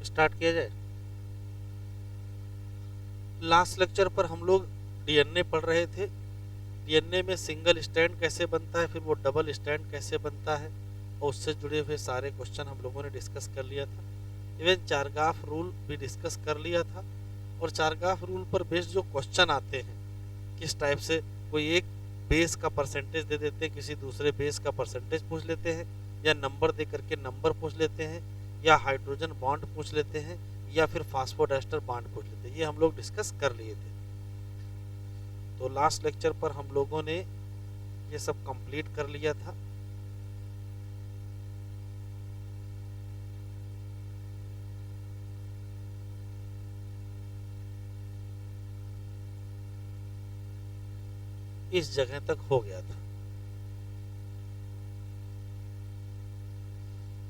Start किया जाए। Last lecture पर हम लोग डीएनए पढ़ रहे थे। डीएनए में सिंगल स्ट्रैंड कैसे बनता है, फिर वो डबल स्ट्रैंड कैसे बनता है, और उससे जुड़े हुए सारे क्वेश्चन हम लोगों ने डिस्कस कर लिया था। इवन चारगाफ रूल भी डिस्कस कर लिया था। और चारगाफ रूल पर बेस्ड जो क्वेश्चन आते हैं, किस टाइप से, कोई एक बेस का परसेंटेज दे देते हैं, किसी दूसरे बेस का परसेंटेज पूछ लेते हैं, या नंबर दे करके नंबर पूछ लेते हैं, या हाइड्रोजन बॉन्ड पूछ लेते हैं, या फिर फास्फोडाइस्टर बॉन्ड पूछ लेते हैं। ये हम लोग डिस्कस कर लिए थे। तो लास्ट लेक्चर पर हम लोगों ने ये सब कंप्लीट कर लिया था। इस जगह तक हो गया था।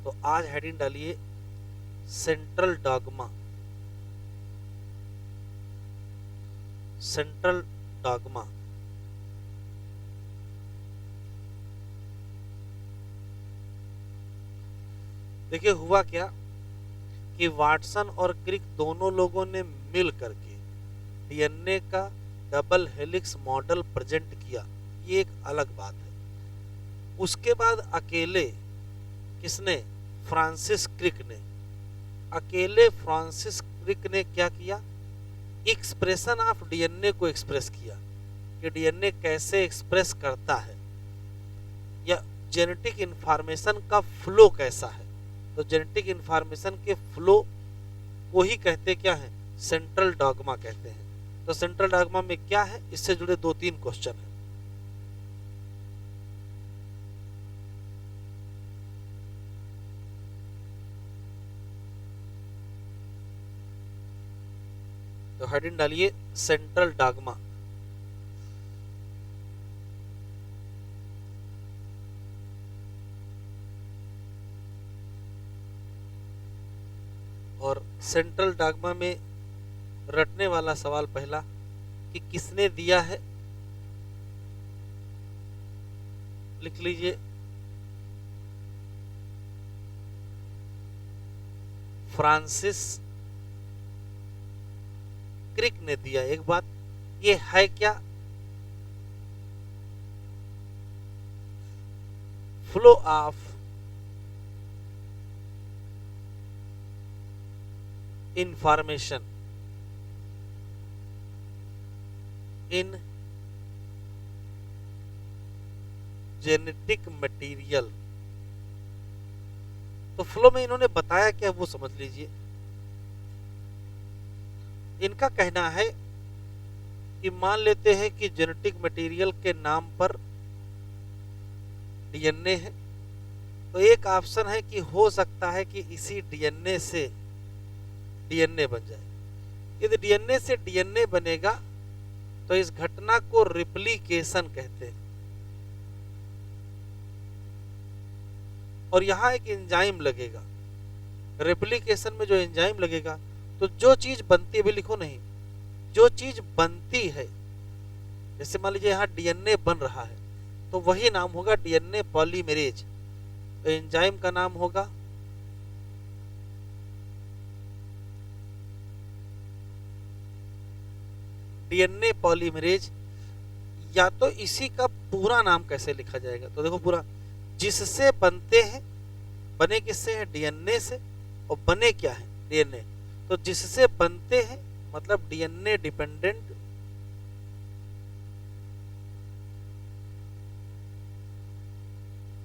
तो आज हेडिंग डालिए सेंट्रल डॉगमा। Central dogma. देखिए हुआ क्या कि वाटसन और क्रिक दोनों लोगों ने मिल करके डीएनए का डबल हेलिक्स मॉडल प्रेजेंट किया। ये एक अलग बात है। उसके बाद अकेले किसने, फ्रांसिस क्रिक ने, अकेले फ्रांसिस क्रिक ने क्या किया, एक्सप्रेशन ऑफ डीएनए को एक्सप्रेस किया कि डीएनए कैसे एक्सप्रेस करता है, या जेनेटिक इंफॉर्मेशन का फ्लो कैसा है। तो जेनेटिक इंफॉर्मेशन के फ्लो को ही कहते क्या है, सेंट्रल डॉगमा कहते हैं। तो सेंट्रल डॉगमा में क्या है, इससे जुड़े 2-3 क्वेश्चन है। तो हेडिंग डालिए सेंट्रल डॉगमा। और सेंट्रल डॉगमा में रटने वाला सवाल पहला कि किसने दिया है, लिख लीजिए फ्रांसिस क्रिक ने दिया। एक बात ये है क्या, flow of information in genetic material. तो फ्लो में इन्होंने बताया क्या, वो समझ लीजिए। इनका कहना है कि मान लेते हैं कि जेनेटिक मटेरियल के नाम पर डीएनए है, तो एक ऑप्शन है कि हो सकता है कि इसी डीएनए से डीएनए बन जाए। यदि डीएनए से डीएनए बनेगा तो इस घटना को रिप्लिकेशन कहते हैं। और यहां एक एंजाइम लगेगा। रेप्लिकेशन में जो एंजाइम लगेगा, तो जो चीज बनती है, भी लिखो नहीं, जो चीज बनती है, जैसे मान लीजिए यहां डीएनए बन रहा है, तो वही नाम होगा डीएनए पॉलीमरेज। तो एंजाइम का नाम होगा डीएनए पॉलीमरेज। या तो इसी का पूरा नाम कैसे लिखा जाएगा, तो देखो पूरा, जिससे बनते हैं, बने किससे हैं, डीएनए से, और बने क्या है, डीएनए। तो जिससे बनते हैं मतलब DNA dependent,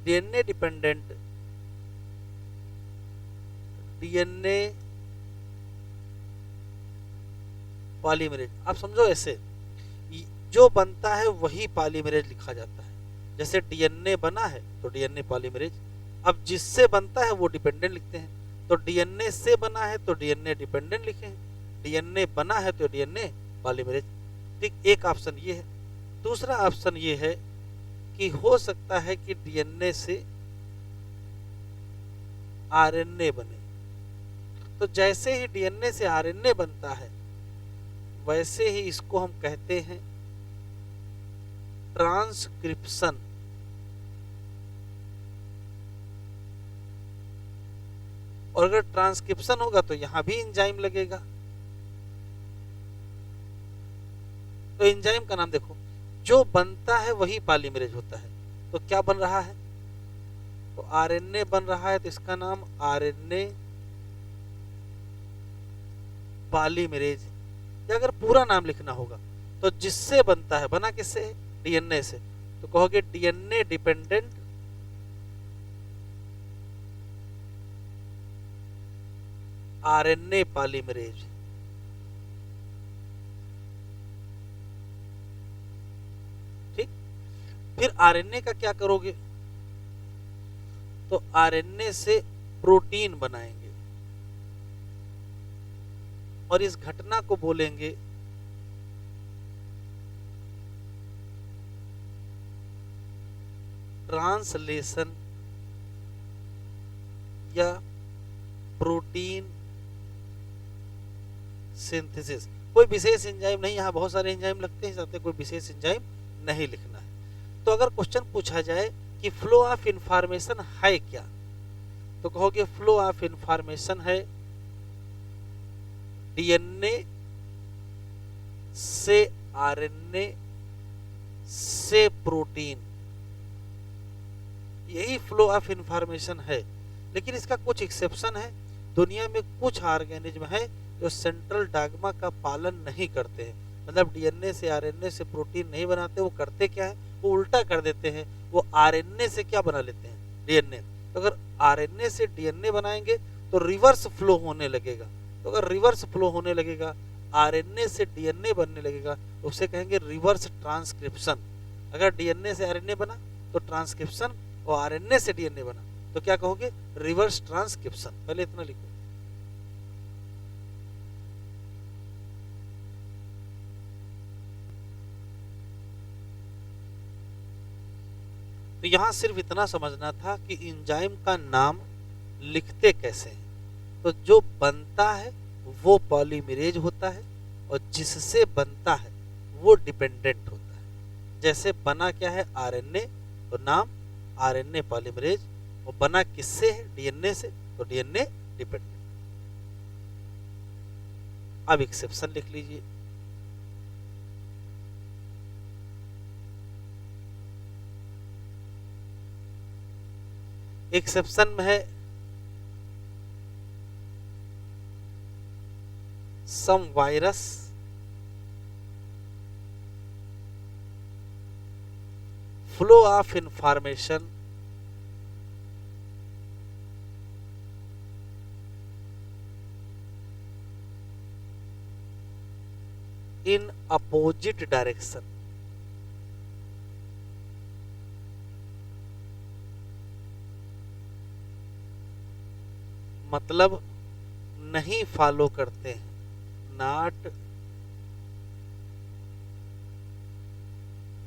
DNA dependent, DNA polymerase. आप समझो ऐसे, जो बनता है वही पॉलीमरेज लिखा जाता है। जैसे डीएनए बना है तो डीएनए पॉलीमरेज। अब जिससे बनता है वो डिपेंडेंट लिखते हैं। तो डीएनए से बना है तो डीएनए डिपेंडेंट लिखे हैं, डीएनए बना है तो डीएनए पॉलीमरेज। ठीक, एक ऑप्शन ये है। दूसरा ऑप्शन ये है कि हो सकता है कि डीएनए से आरएनए बने। तो जैसे ही डीएनए से आरएनए बनता है, वैसे ही इसको हम कहते हैं ट्रांसक्रिप्शन। और अगर ट्रांसक्रिप्शन होगा तो यहां भी एंजाइम लगेगा। तो एंजाइम का नाम देखो, जो बनता है वही पॉलीमरेज होता है। तो क्या बन रहा है? तो आरएनए बन रहा है, तो इसका नाम आरएनए पॉलीमरेज। या अगर पूरा नाम लिखना होगा तो जिससे बनता है, बना किससे है? डीएनए से। तो कहोगे डीएनए डिपेंडेंट आरएनए पॉलीमरेज। ठीक। फिर आरएनए का क्या करोगे? तो आरएनए से प्रोटीन बनाएंगे और इस घटना को बोलेंगे ट्रांसलेशन या प्रोटीन सिंथेसिस। कोई विशेष एंजाइम नहीं, यहां बहुत सारे एंजाइम लगते हैं, साथ कोई विशेष एंजाइम नहीं लिखना है। तो अगर क्वेश्चन पूछा जाए कि फ्लो ऑफ इंफॉर्मेशन है क्या, तो कहोगे फ्लो ऑफ इंफॉर्मेशन है डीएनए से आरएनए से प्रोटीन, यही फ्लो ऑफ इंफॉर्मेशन है। लेकिन इसका कुछ एक्सेप्शन है। दुनिया में कुछ ऑर्गेनिज्म है जो सेंट्रल डॉगमा का पालन नहीं करते हैं, मतलब डीएनए से आरएनए से प्रोटीन नहीं बनाते। वो करते क्या है? वो उल्टा कर देते हैं। वो आरएनए से क्या बना लेते हैं? डीएनए। तो अगर आरएनए से डीएनए बनाएंगे तो रिवर्स फ्लो होने लगेगा। तो अगर रिवर्स फ्लो होने लगेगा, आरएनए से डीएनए बनने लगेगा, तो उसे कहेंगे रिवर्स ट्रांसक्रिप्शन। अगर डीएनए से आरएनए बना तो ट्रांसक्रिप्शन, और आरएनए से डीएनए बना तो क्या कहोगे? Reverse transcription. पहले इतना लिखो। तो यहां सिर्फ इतना समझना था कि एंजाइम का नाम लिखते कैसे हैं। तो जो बनता है वो पॉलीमरेज होता है, और जिससे बनता है वो डिपेंडेंट होता है। जैसे बना क्या है? आरएनए, तो नाम आरएनए पॉलीमरेज। और बना किससे है? डीएनए से, तो डीएनए डिपेंडेंट। अब एक्सेप्शन लिख लीजिए। एक्सेप्शन में है some virus flow of information in opposite direction. मतलब नहीं फॉलो करते हैं, नॉट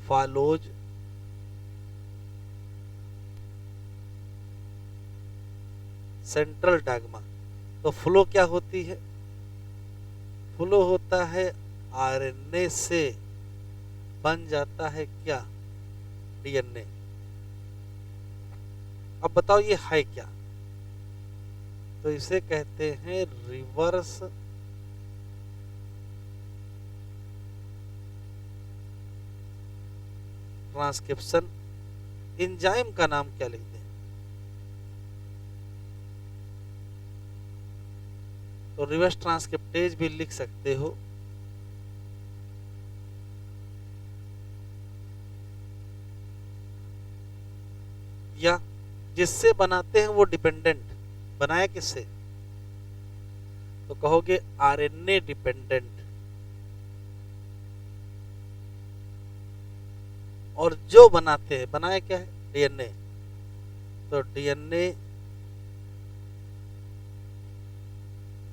फॉलोज सेंट्रल डॉगमा। तो फ्लो क्या होती है? फ्लो होता है आरएनए से बन जाता है क्या? डीएनए। अब बताओ ये है क्या? तो इसे कहते हैं रिवर्स ट्रांसक्रिप्शन। एंजाइम का नाम क्या लिखते हैं? तो रिवर्स ट्रांसक्रिप्टेज भी लिख सकते हो। या जिससे बनाते हैं वो डिपेंडेंट। बनाया किससे? तो कहोगे आरएनए डिपेंडेंट। और जो बनाते हैं, बनाया क्या है? डीएनए। तो डीएनए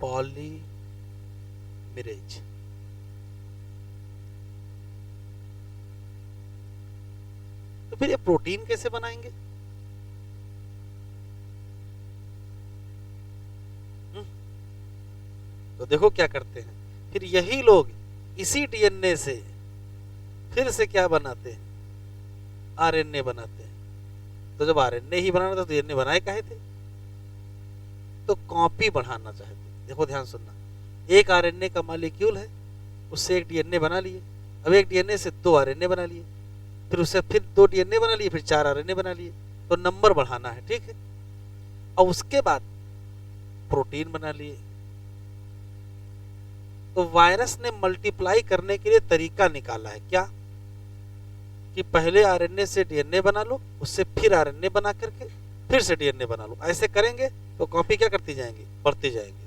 पॉलीमरेज। तो फिर ये प्रोटीन कैसे बनाएंगे? तो देखो क्या करते हैं। फिर यही लोग इसी डीएनए से फिर से क्या बनाते हैं? आरएनए बनाते हैं। तो जब आरएनए ही बनाना था तो डीएनए बनाए काहे थे? तो कॉपी बढ़ाना चाहते हैं। देखो ध्यान सुनना, एक आरएनए का मॉलिक्यूल है, उससे एक डीएनए बना लिए, अब एक डीएनए से 2 आरएनए बना लिए, फिर उससे फिर 2 डीएनए बना लिए, फिर 4 आरएनए बना लिए, तो नंबर बढ़ाना है, ठीक है। और उसके बाद प्रोटीन बना लिए। तो वायरस ने मल्टीप्लाई करने के लिए तरीका निकाला है, क्या कि पहले आरएनए से डीएनए बना लो, उससे फिर आरएनए बना करके फिर से डीएनए बना लो। ऐसे करेंगे तो कॉपी क्या करती जाएंगी, बढ़ती जाएंगी।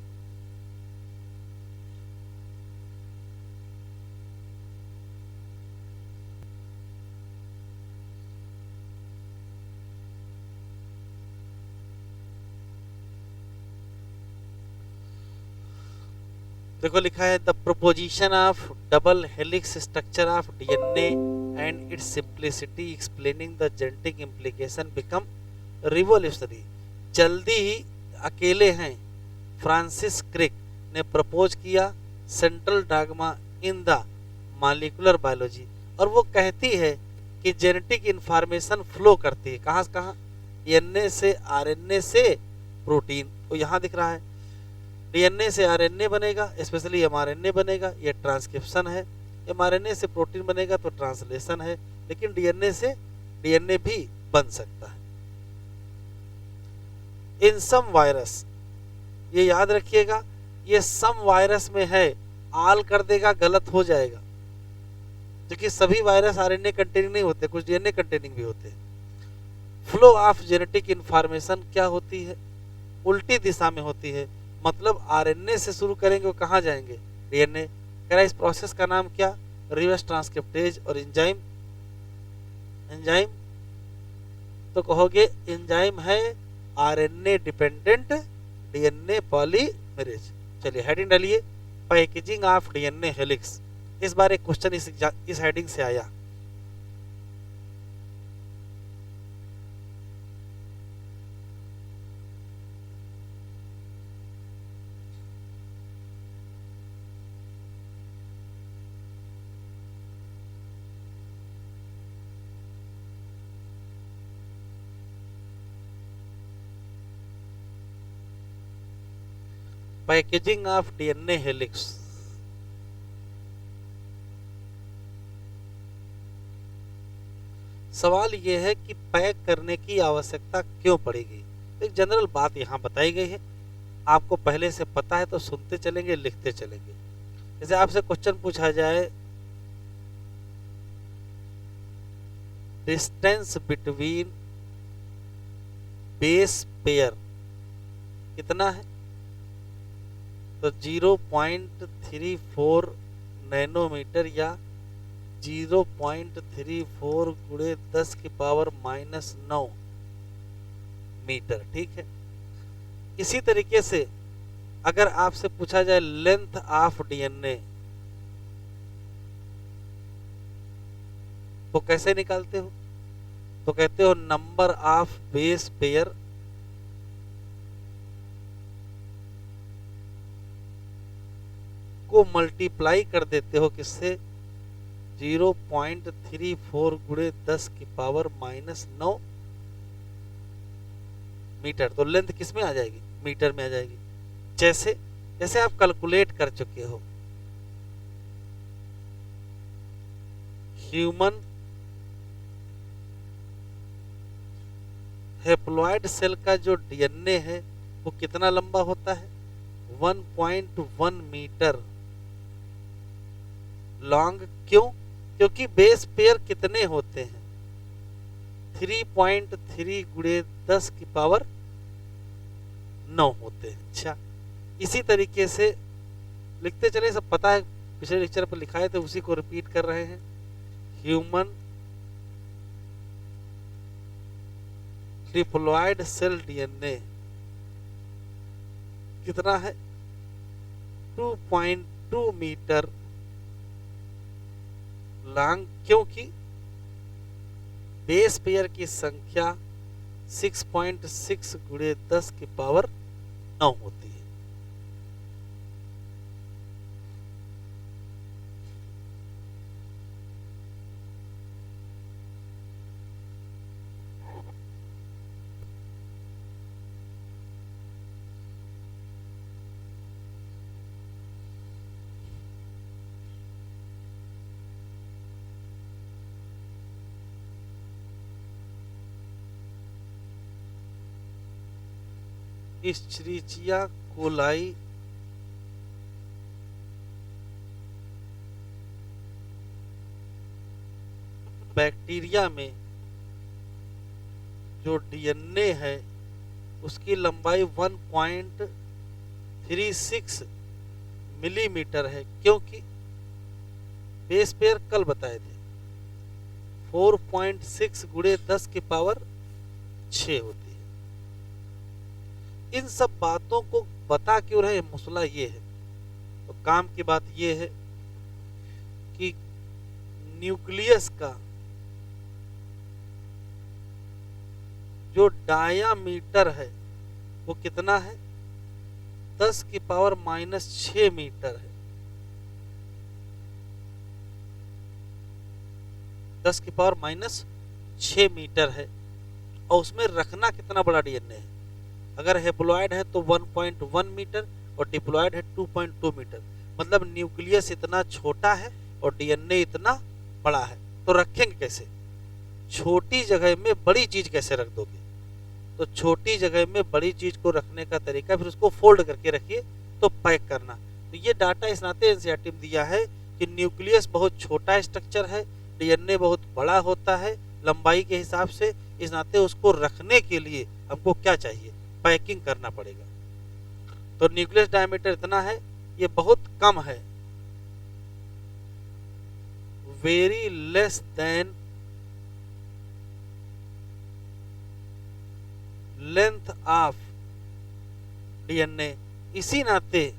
देखो लिखा है the proposition of double helix structure of DNA and it's simplicity explaining the genetic implication become revolutionary. जल्दी ही अकेले हैं फ्रांसिस क्रिक ने प्रपोज किया central dogma in the molecular biology, और वो कहती है कि जेनेटिक इंफॉर्मेशन फ्लो करती है कहाँ से कहाँ, डीएनए से आरएनए से प्रोटीन। तो यहाँ दिख रहा है डीएनए से आरएनए बनेगा, स्पेशली एमआरएनए बनेगा, ये ट्रांसक्रिप्शन है। एमआरएनए से प्रोटीन बनेगा तो ट्रांसलेशन है, लेकिन डीएनए से डीएनए भी बन सकता है। इन सम वायरस, ये याद रखिएगा, ये सम वायरस में है, आल कर देगा गलत हो जाएगा, क्योंकि सभी वायरस आरएनए कंटेनिंग नहीं होते, कुछ डीएनए कंटेनिंग भी होते हैं। फ्लो ऑफ जेनेटिक इंफॉर्मेशन क्या होती है, उल्टी दिशा में होती है, मतलब आरएनए से शुरू करेंगे वो कहाँ जाएंगे, डीएनए। कह रहा है इस प्रोसेस का नाम क्या, रिवर्स ट्रांसक्रिप्टेज और एंजाइम। एंजाइम तो कहोगे एंजाइम है आरएनए डिपेंडेंट डीएनए पॉलीमरेज। चलिए हेडिंग डालिए, पैकेजिंग ऑफ डीएनए हेलिक्स। इस बार एक क्वेश्चन इस हेडिंग से आया। Packaging of DNA helix. सवाल यह है कि पैक करने की आवश्यकता क्यों पड़ेगी। एक जनरल बात यहां बताई गई है, आपको पहले से पता है तो सुनते चलेंगे, लिखते चलेंगे। जैसे आपसे क्वेश्चन पूछा जाए डिस्टेंस बिटवीन बेस पेयर कितना है, तो 0.34 नैनोमीटर या 0.34 गुणे 10 की पावर -9 मीटर, ठीक है। इसी तरीके से अगर आपसे पूछा जाए लेंथ ऑफ डीएनए, तो कैसे निकालते हो, तो कहते हो नंबर ऑफ बेस पेयर को मल्टीप्लाई कर देते हो किससे, 0.34 गुणे 10 की पावर -9 मीटर। तो लेंथ किस में आ जाएगी, मीटर में आ जाएगी। जैसे जैसे आप कैलकुलेट कर चुके हो, ह्यूमन हेप्लॉइड सेल का जो डीएनए है वो कितना लंबा होता है, 1.1 मीटर लॉन्ग। क्यों, क्योंकि बेस पेयर कितने होते हैं, 3.3 गुणे 10 की पावर 9 होते हैं। अच्छा, इसी तरीके से लिखते चले, सब पता है, पिछले लेक्चर पर लिखा है तो उसी को रिपीट कर रहे हैं। ह्यूमन ट्रिप्लॉइड सेल डीएनए कितना है, 2.2 मीटर लॉन्ग, क्योंकि बेस पेयर की संख्या 6.6 गुणे 10 की पावर 9 होती है। इश्चरीचिया कोलाई बैक्टीरिया में जो डीएनए है उसकी लंबाई 1.36 मिलीमीटर है, क्योंकि बेस पेयर कल बताए थे 4.6 गुणे 10 की पावर 6 होती है। इन सब बातों को बता क्यों रहे, मसला ये है। तो काम की बात ये है कि न्यूक्लियस का जो डायामीटर है वो कितना है, 10 की पावर -6 मीटर है। 10 की पावर -6 मीटर है। और उसमें रखना कितना बड़ा डीएनए है, अगर हेप्लॉइड है तो 1.1 मीटर और डिप्लॉइड है 2.2 मीटर। मतलब न्यूक्लियस इतना छोटा है और डीएनए इतना बड़ा है। तो रखेंगे कैसे, छोटी जगह में बड़ी चीज कैसे रख दोगे। तो छोटी जगह में बड़ी चीज को रखने का तरीका, फिर उसको फोल्ड करके रखिए तो पैक करना। तो ये डाटा इस नाते एनसीईआरटी में दिया है कि न्यूक्लियस बहुत छोटा स्ट्रक्चर है, डीएनए बहुत बड़ा होता है लंबाई के हिसाब से, इस नाते उसको रखने के लिए हमको क्या चाहिए, पैकिंग करना पड़ेगा। तो न्यूक्लियस डायमीटर इतना है, ये बहुत कम है, very less than length of DNA. इसी नाते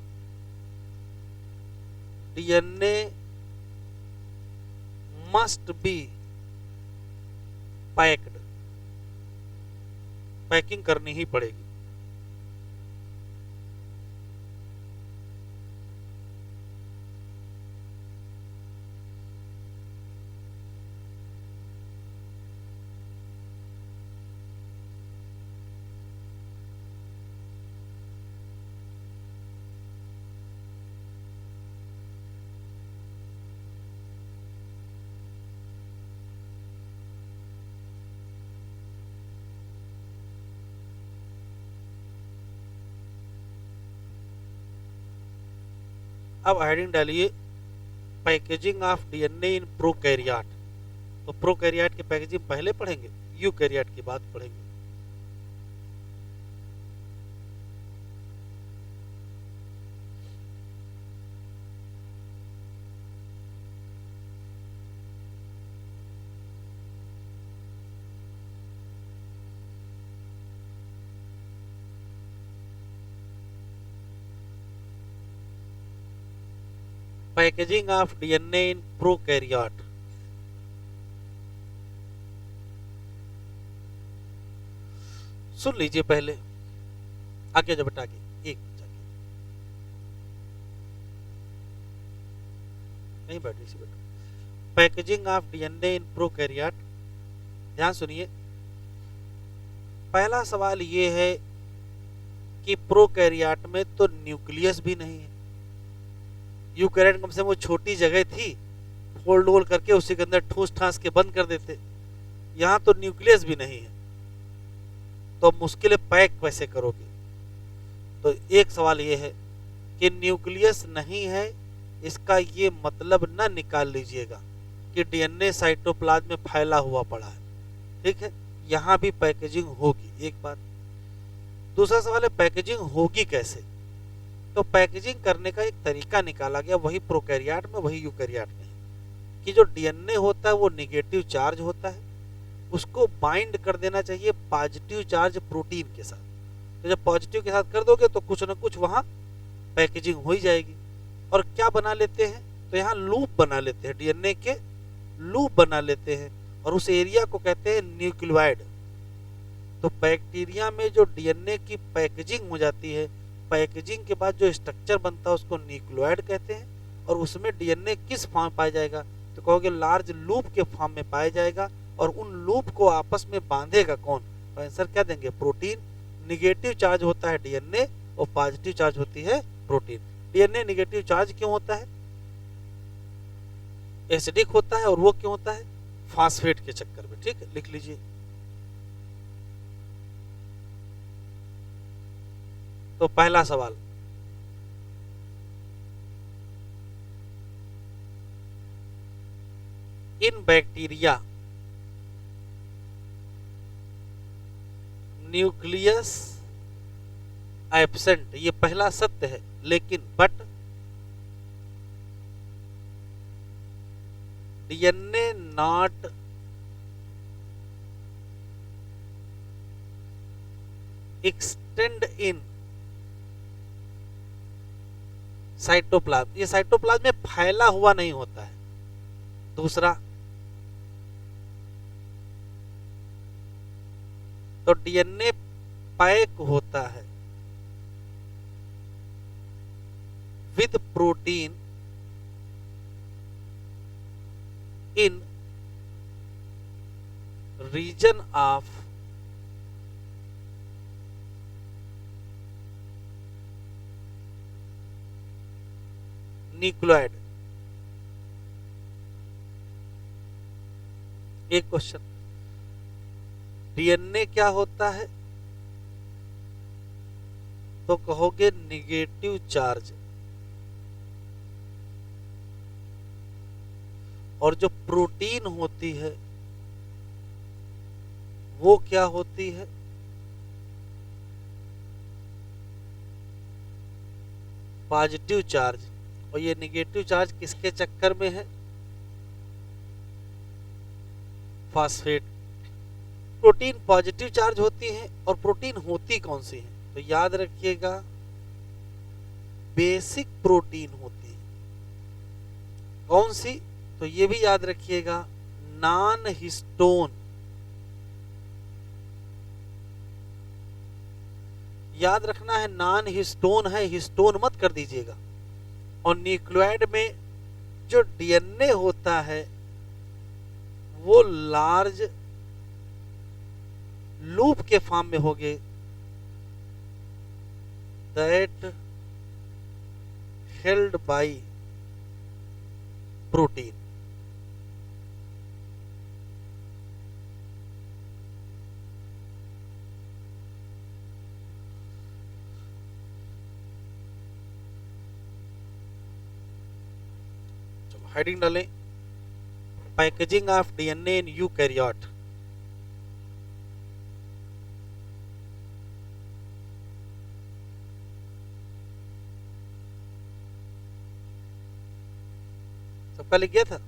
DNA must be packed, packing करनी ही पड़ेगी। अब हेडिंग डालिए packaging of DNA in prokaryote. तो प्रोकैरियोट की पैकेजिंग पहले पढ़ेंगे, यूकैरियोट की बात पढ़ेंगे। Packaging of DNA in prokaryote. सुन लीजिए पहले, आगे जब बेटा आगे एक जाके नहीं बैठ इसी बेटा। Packaging of DNA in prokaryote, ध्यान सुनिए। पहला सवाल ये है कि प्रोकैरियोट में तो न्यूक्लियस भी नहीं है। यूकैरियोट कम से कम वो छोटी जगह थी, फोल्ड वोल्ड करके उसी के अंदर ठूस ठास के बंद कर देते। यहां तो न्यूक्लियस भी नहीं है, तो मुश्किल पैक कैसे करोगे। तो एक सवाल ये है कि न्यूक्लियस नहीं है, इसका ये मतलब ना निकाल लीजिएगा कि डीएनए साइटोप्लाज्म में फैला हुआ पड़ा है। ठीक है, यहां भी पैकेजिंग होगी, एक बात। दूसरा सवाल है पैकेजिंग होगी कैसे। तो पैकेजिंग करने का एक तरीका निकाला गया, वही प्रोकैरियोट में वही यूकैरियोट में, कि जो डीएनए होता है वो निगेटिव चार्ज होता है, उसको बाइंड कर देना चाहिए पॉजिटिव चार्ज प्रोटीन के साथ। तो जब पॉजिटिव के साथ कर दोगे तो कुछ ना कुछ वहां पैकेजिंग हो ही जाएगी। और क्या बना लेते हैं, तो यहाँ लूप बना लेते हैं, डीएनए के लूप बना लेते हैं, और उस एरिया को कहते हैं न्यूक्लियोइड। तो बैक्टीरिया में जो डीएनए की पैकेजिंग हो जाती है, पैकेजिंग के बाद जो स्ट्रक्चर बनता है उसको न्यूक्लियोइड कहते हैं। और उसमें डीएनए किस फॉर्म पाया जाएगा, तो कहोगे लार्ज लूप के फॉर्म में पाया जाएगा। और उन लूप को आपस में बांधेगा कौन, तो आंसर क्या देंगे, प्रोटीन। निगेटिव चार्ज होता है डीएनए और पॉजिटिव चार्ज होती है प्रोटीन। डीएनए निगेटिव चार्ज क्यों होता है, एसिडिक होता है, और वो क्यों होता है, फास्फेट के चक्कर में। ठीक है, लिख लीजिए। तो पहला सवाल, इन बैक्टीरिया न्यूक्लियस एब्सेंट, ये पहला सत्य है, लेकिन but DNA not extend in cytoplasm, ये साइटोप्लाज्म में फैला हुआ नहीं होता है। दूसरा, तो डीएनए पैक होता है with protein in region of nucleoid. एक क्वेश्चन, डीएनए क्या होता है? तो कहोगे निगेटिव चार्ज, और जो प्रोटीन होती है वो क्या होती है? Positive charge. और ये निगेटिव चार्ज किसके चक्कर में है? फास्फेट। प्रोटीन पॉजिटिव चार्ज होती है, और प्रोटीन होती कौन सी है? तो याद रखिएगा, बेसिक प्रोटीन होती है। कौन सी? तो ये भी याद रखिएगा, नॉन हिस्टोन। याद रखना है, नॉन हिस्टोन है, हिस्टोन मत कर दीजिएगा। और न्यूक्लियोइड में जो डीएनए होता है वो लार्ज लूप के फॉर्म में होंगे, that held by protein. Heading डालें, packaging of DNA in eukaryote. सबका लिख गया था?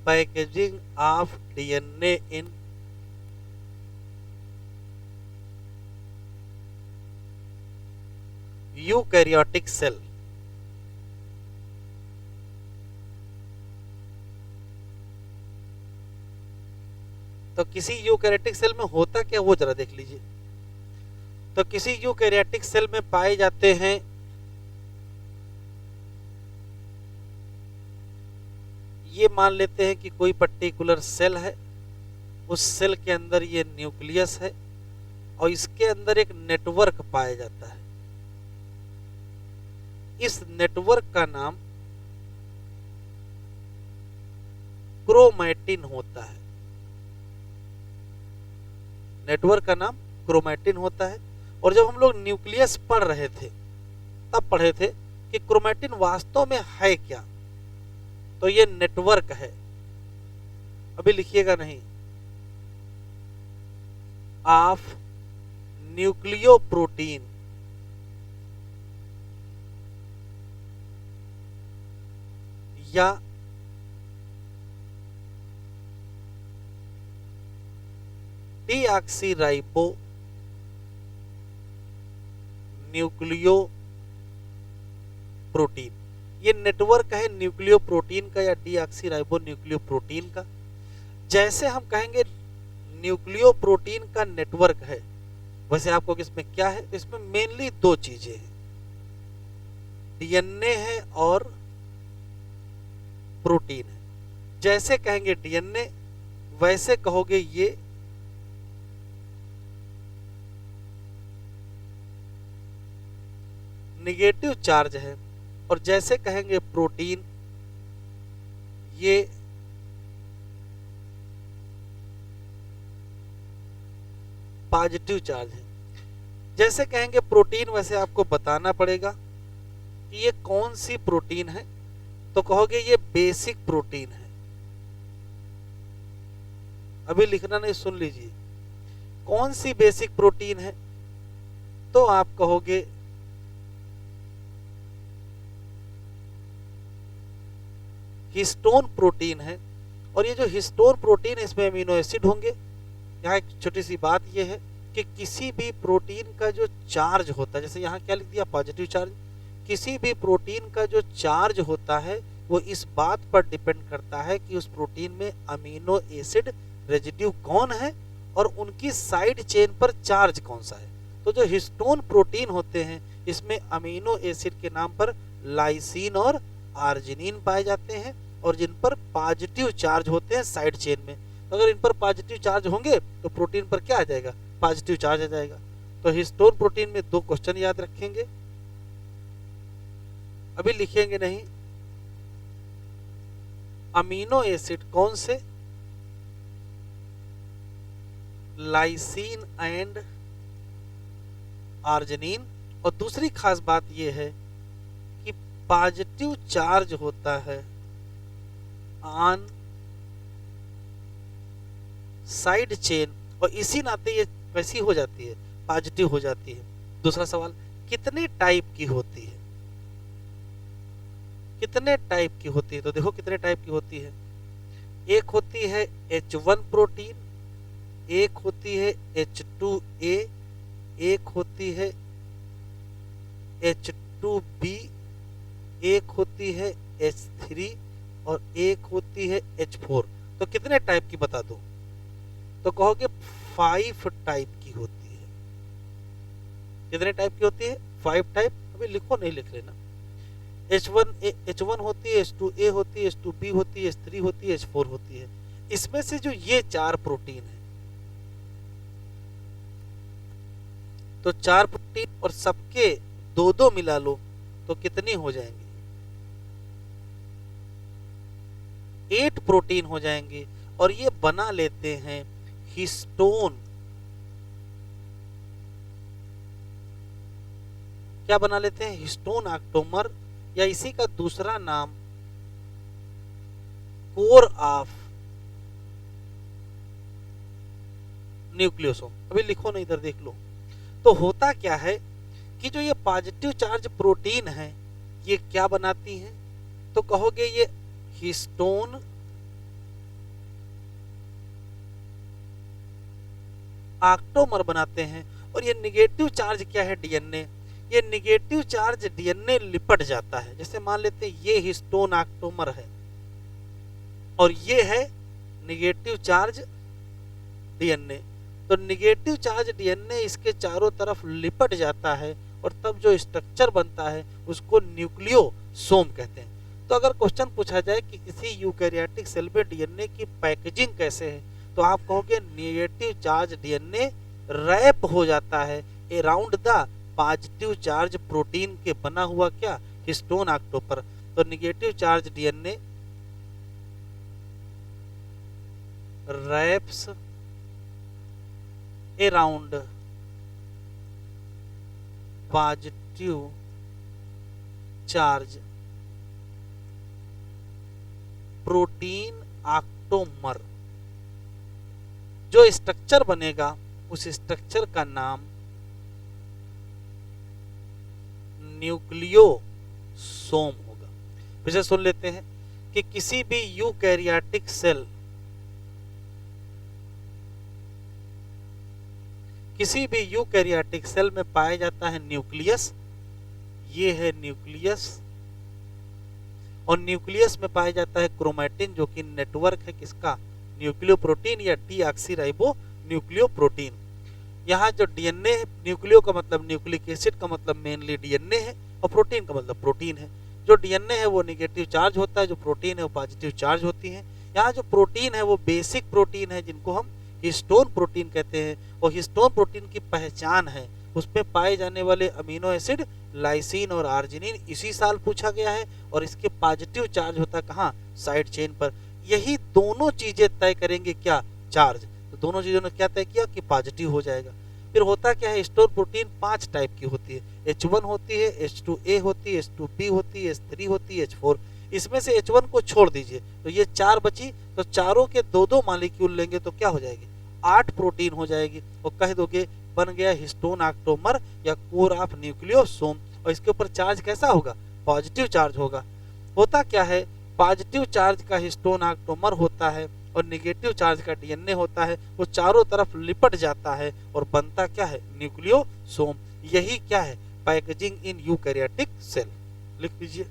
Packaging of DNA in eukaryotic cell. तो किसी यूकैरियोटिक सेल में होता क्या, वो जरा देख लीजिए। तो किसी यूकैरियोटिक सेल में पाए जाते हैं ये मान लेते हैं कि कोई पर्टिकुलर सेल है, उस सेल के अंदर ये न्यूक्लियस है, और इसके अंदर एक नेटवर्क पाया जाता है। इस नेटवर्क का नाम क्रोमैटिन होता है। नेटवर्क का नाम क्रोमैटिन होता है। और जब हम लोग न्यूक्लियस पढ़ रहे थे तब पढ़े थे कि क्रोमैटिन वास्तव में है क्या। तो ये नेटवर्क है। अभी लिखिएगा नहीं, ऑफ न्यूक्लियोप्रोटीन या डीऑक्सीराइबो न्यूक्लियो प्रोटीन। ये नेटवर्क है न्यूक्लियो प्रोटीन का या डीऑक्सीराइबो न्यूक्लियो प्रोटीन का। जैसे हम कहेंगे न्यूक्लियो प्रोटीन का नेटवर्क है, वैसे आपको इसमें क्या है? इसमें मेनली दो चीजें हैं, डीएनए है और प्रोटीन है। जैसे कहेंगे डीएनए, वैसे कहोगे ये निगेटिव चार्ज है, और जैसे कहेंगे प्रोटीन ये पॉजिटिव चार्ज है। जैसे कहेंगे प्रोटीन, वैसे आपको बताना पड़ेगा कि ये कौन सी प्रोटीन है, तो कहोगे ये बेसिक प्रोटीन है। अभी लिखना नहीं, सुन लीजिए, कौन सी बेसिक प्रोटीन है, तो आप कहोगे हिस्टोन प्रोटीन है। और ये जो हिस्टोन प्रोटीन है इसमें अमीनो एसिड होंगे। यहाँ एक छोटी सी बात ये है कि किसी भी प्रोटीन का जो चार्ज होता है, जैसे यहाँ क्या लिख दिया पॉजिटिव चार्ज, किसी भी प्रोटीन का जो चार्ज होता है वो इस बात पर डिपेंड करता है कि उस प्रोटीन में अमीनो एसिड रेजिड्यू कौन है और उनकी साइड चेन पर चार्ज कौन सा है। तो जो हिस्टोन प्रोटीन होते हैं इसमें अमीनो एसिड के नाम पर लाइसीन और आर्जिनिन पाए जाते हैं, और जिन पर पॉजिटिव चार्ज होते हैं साइड चेन में। तो अगर इन पर पॉजिटिव चार्ज होंगे तो प्रोटीन पर क्या आ जाएगा, पॉजिटिव चार्ज आ जाएगा। तो हिस्टोन प्रोटीन में 2 क्वेश्चन याद रखेंगे, अभी लिखेंगे नहीं। अमीनो एसिड कौन से, लाइसीन एंड आर्जिनिन। और दूसरी खास बात यह है कि पॉजिटिव चार्ज होता है ऑन साइड चेन, और इसी नाते ये वैसी हो जाती है, पॉजिटिव हो जाती है। दूसरा सवाल, कितने टाइप की होती है, कितने टाइप की होती है, तो देखो कितने टाइप की होती है। एक होती है H1 प्रोटीन, एक होती है H2A, एक होती है H2B, एक होती है H3 और एक होती है H4। तो कितने टाइप की बता दो, तो कहोगे 5 टाइप की होती है। कितने टाइप की होती है, 5 टाइप। अभी लिखो नहीं, लिख लेना। H1 होती है, H2A होती है, H2B होती है, H3 होती है, H4 होती है। इसमें से जो ये 4 प्रोटीन है, तो 4 प्रोटीन और सबके 2-2 मिला लो तो कितनी हो जाएंगी, 8 प्रोटीन हो जाएंगे। और ये बना लेते हैं हिस्टोन। क्या बना लेते हैं, हिस्टोन ऑक्टोमर, या इसी का दूसरा नाम कोर ऑफ न्यूक्लियोसोम। अभी लिखो नहीं, इधर देख लो। तो होता क्या है कि जो ये पॉजिटिव चार्ज प्रोटीन है ये क्या बनाती हैं, तो कहोगे ये हिस्टोन ऑक्टोमर बनाते हैं। और ये निगेटिव चार्ज क्या है, डीएनए, ये निगेटिव चार्ज डीएनए लिपट जाता है। जैसे मान लेते हैं ये हिस्टोन ऑक्टोमर है और ये है निगेटिव चार्ज डीएनए, तो निगेटिव चार्ज डीएनए इसके चारों तरफ लिपट जाता है और तब जो स्ट्रक्चर बनता है उसको न्यूक्लियोसोम कहते हैं। तो अगर क्वेश्चन पूछा जाए कि किसी यूकैरियोटिक सेल में डीएनए की पैकेजिंग कैसे है, तो आप कहोगे निगेटिव चार्ज डीएनए रैप हो जाता है around the positive charge protein के बना हुआ क्या, हिस्टोन ऑक्टोपर। तो negative charge DNA wraps around positive charge protein octamer. जो स्ट्रक्चर बनेगा उस स्ट्रक्चर का नाम न्यूक्लियोसोम होगा। फिर से सुन लेते हैं कि किसी भी यूकैरियोटिक सेल, किसी भी यूकैरियोटिक सेल में पाया जाता है न्यूक्लियस, ये है न्यूक्लियस, और न्यूक्लियस में पाया जाता है क्रोमैटिन जो कि नेटवर्क है किसका, न्यूक्लियोप्रोटीन या डीऑक्सीराइबो न्यूक्लियोप्रोटीन। यहाँ जो डीएनए है, न्यूक्लियो का मतलब न्यूक्लिक एसिड का मतलब मेनली डीएनए है, और प्रोटीन का मतलब प्रोटीन है। जो डीएनए है वो निगेटिव चार्ज होता है, जो प्रोटीन है वो पॉजिटिव चार्ज होती है। यहाँ जो प्रोटीन है वो बेसिक प्रोटीन है जिनको हम हिस्टोन प्रोटीन कहते हैं, और हिस्टोन प्रोटीन की पहचान है उसमें पाए जाने वाले अमीनो एसिड लाइसिन और आर्जिनिन इसी साल पूछा गया है, और इसके पॉजिटिव चार्ज होता है कहाँ, साइड चेन पर। यही दोनों चीजें तय करेंगे क्या, चार्ज। तो दोनों चीजों ने क्या तय किया कि पॉजिटिव हो जाएगा। फिर होता क्या है, स्टोर प्रोटीन 5 टाइप की होती है, H1 होती है, H2A होती है, H2B होती है, H3 होती है, H4। इसमें से H1 को छोड़ दीजिए तो ये 4 बची, तो चारों के 2-2 मॉलिक्यूल लेंगे तो क्या हो जाएगी, 8 प्रोटीन हो जाएगी, और कह दोगे बन गया हिस्टोन ऑक्टोमर या कोर ऑफ न्यूक्लियोसोम। और इसके ऊपर चार्ज कैसा होगा, पॉजिटिव चार्ज होगा। होता क्या है, पॉजिटिव चार्ज का हिस्टोन ऑक्टोमर होता है और निगेटिव चार्ज का डीएनए होता है, वो चारों तरफ लिपट जाता है और बनता क्या है, न्यूक्लियोसोम। यही क्या है, पैकेजिंग इन यूकैरियोटिक सेल। लिख लीजिए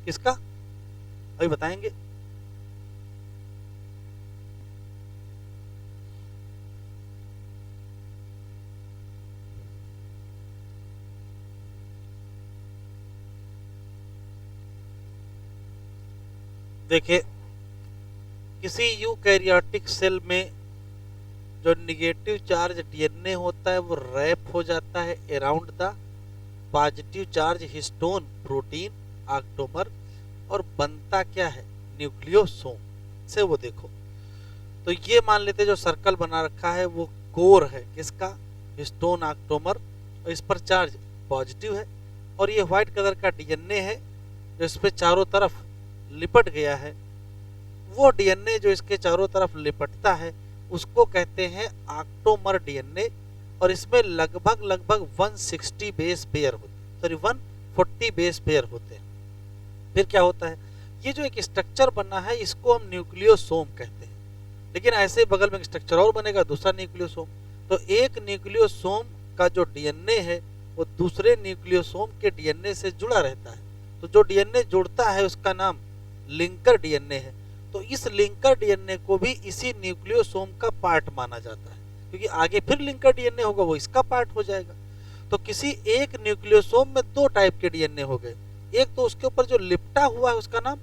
किसका, अभी बताएंगे। देखिए, किसी यूकैरियोटिक सेल में जो निगेटिव चार्ज डीएनए होता है वो रैप हो जाता है around the positive charge histone protein octamer, और बनता क्या है, न्यूक्लियोसोम से। वो देखो, तो ये मान लेते जो सर्कल बना रखा है वो कोर है किसका, हिस्टोन ऑक्टोमर, और इस पर चार्ज पॉजिटिव है, और ये व्हाइट कलर का डीएनए है जो इस पे चारों तरफ लिपट गया है। वो डीएनए जो इसके चारों तरफ लिपटता है उसको कहते हैं ऑक्टोमर डीएनए, और इसमें लगभग 160 बेस पेयर होते हैं, सॉरी 140 बेस पेयर होते हैं। फिर क्या होता है, ये जो एक स्ट्रक्चर बना है इसको हम न्यूक्लियोसोम कहते हैं, लेकिन ऐसे बगल में एक स्ट्रक्चर और बनेगा दूसरा न्यूक्लियोसोम। तो एक न्यूक्लियोसोम का जो डीएनए है वो दूसरे न्यूक्लियोसोम के डीएनए से जुड़ा रहता है, तो जो डीएनए जुड़ता है उसका नाम लिंकर डीएनए है। तो इस लिंकर डीएनए को भी इसी न्यूक्लियोसोम का पार्ट माना जाता है, क्योंकि आगे फिर लिंकर डीएनए होगा वो इसका पार्ट हो जाएगा। तो किसी एक न्यूक्लियोसोम में 2 टाइप के डीएनए हो गए, एक तो उसके ऊपर जो लिपटा हुआ है उसका नाम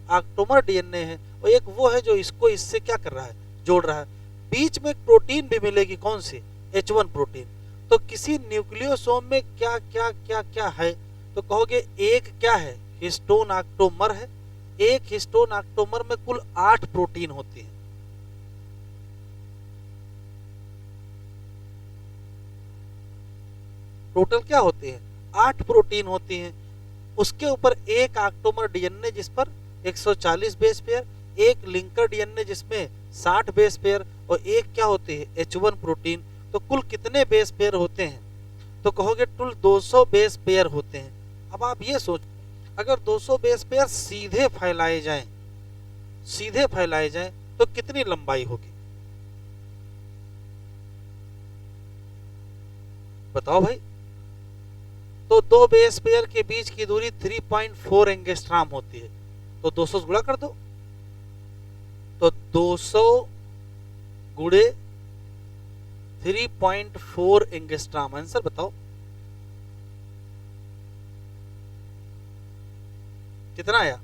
ऑक्टोमर डीएनए है, और एक वो है जो इसको इससे क्या कर रहा है, जोड़ रहा है। बीच में एक प्रोटीन भी मिलेगी, कौन सी, H1 प्रोटीन। तो किसी न्यूक्लियोसोम में क्या क्या क्या क्या है, तो कहोगे एक क्या है, हिस्टोन ऑक्टोमर है। एक हिस्टोन ऑक्टोमर में कुल 8 प्रोटीन होती हैं। टोटल क्या होते हैं, 8 प्रोटीन होती हैं। उसके ऊपर एक ऑक्टोमर डीएनए जिस पर 140 बेस पेयर, एक लिंकर डीएनए जिसमें 60 बेस पेयर, और एक क्या होती है, H1 प्रोटीन। तो कुल कितने बेस पेयर होते हैं, तो कहोगे कुल 200 बेस पेयर होते हैं। अब आप ये सोचो, अगर 200 बेस पेयर सीधे फैलाए जाएं तो कितनी लंबाई होगी, बताओ भाई। तो 2 बेस पेयर के बीच की दूरी 3.4 एंगस्ट्रॉम होती है, तो 200 से गुणा कर दो, तो 200 गुणे 3.4 एंगस्ट्रॉम, आंसर बताओ कितना आया,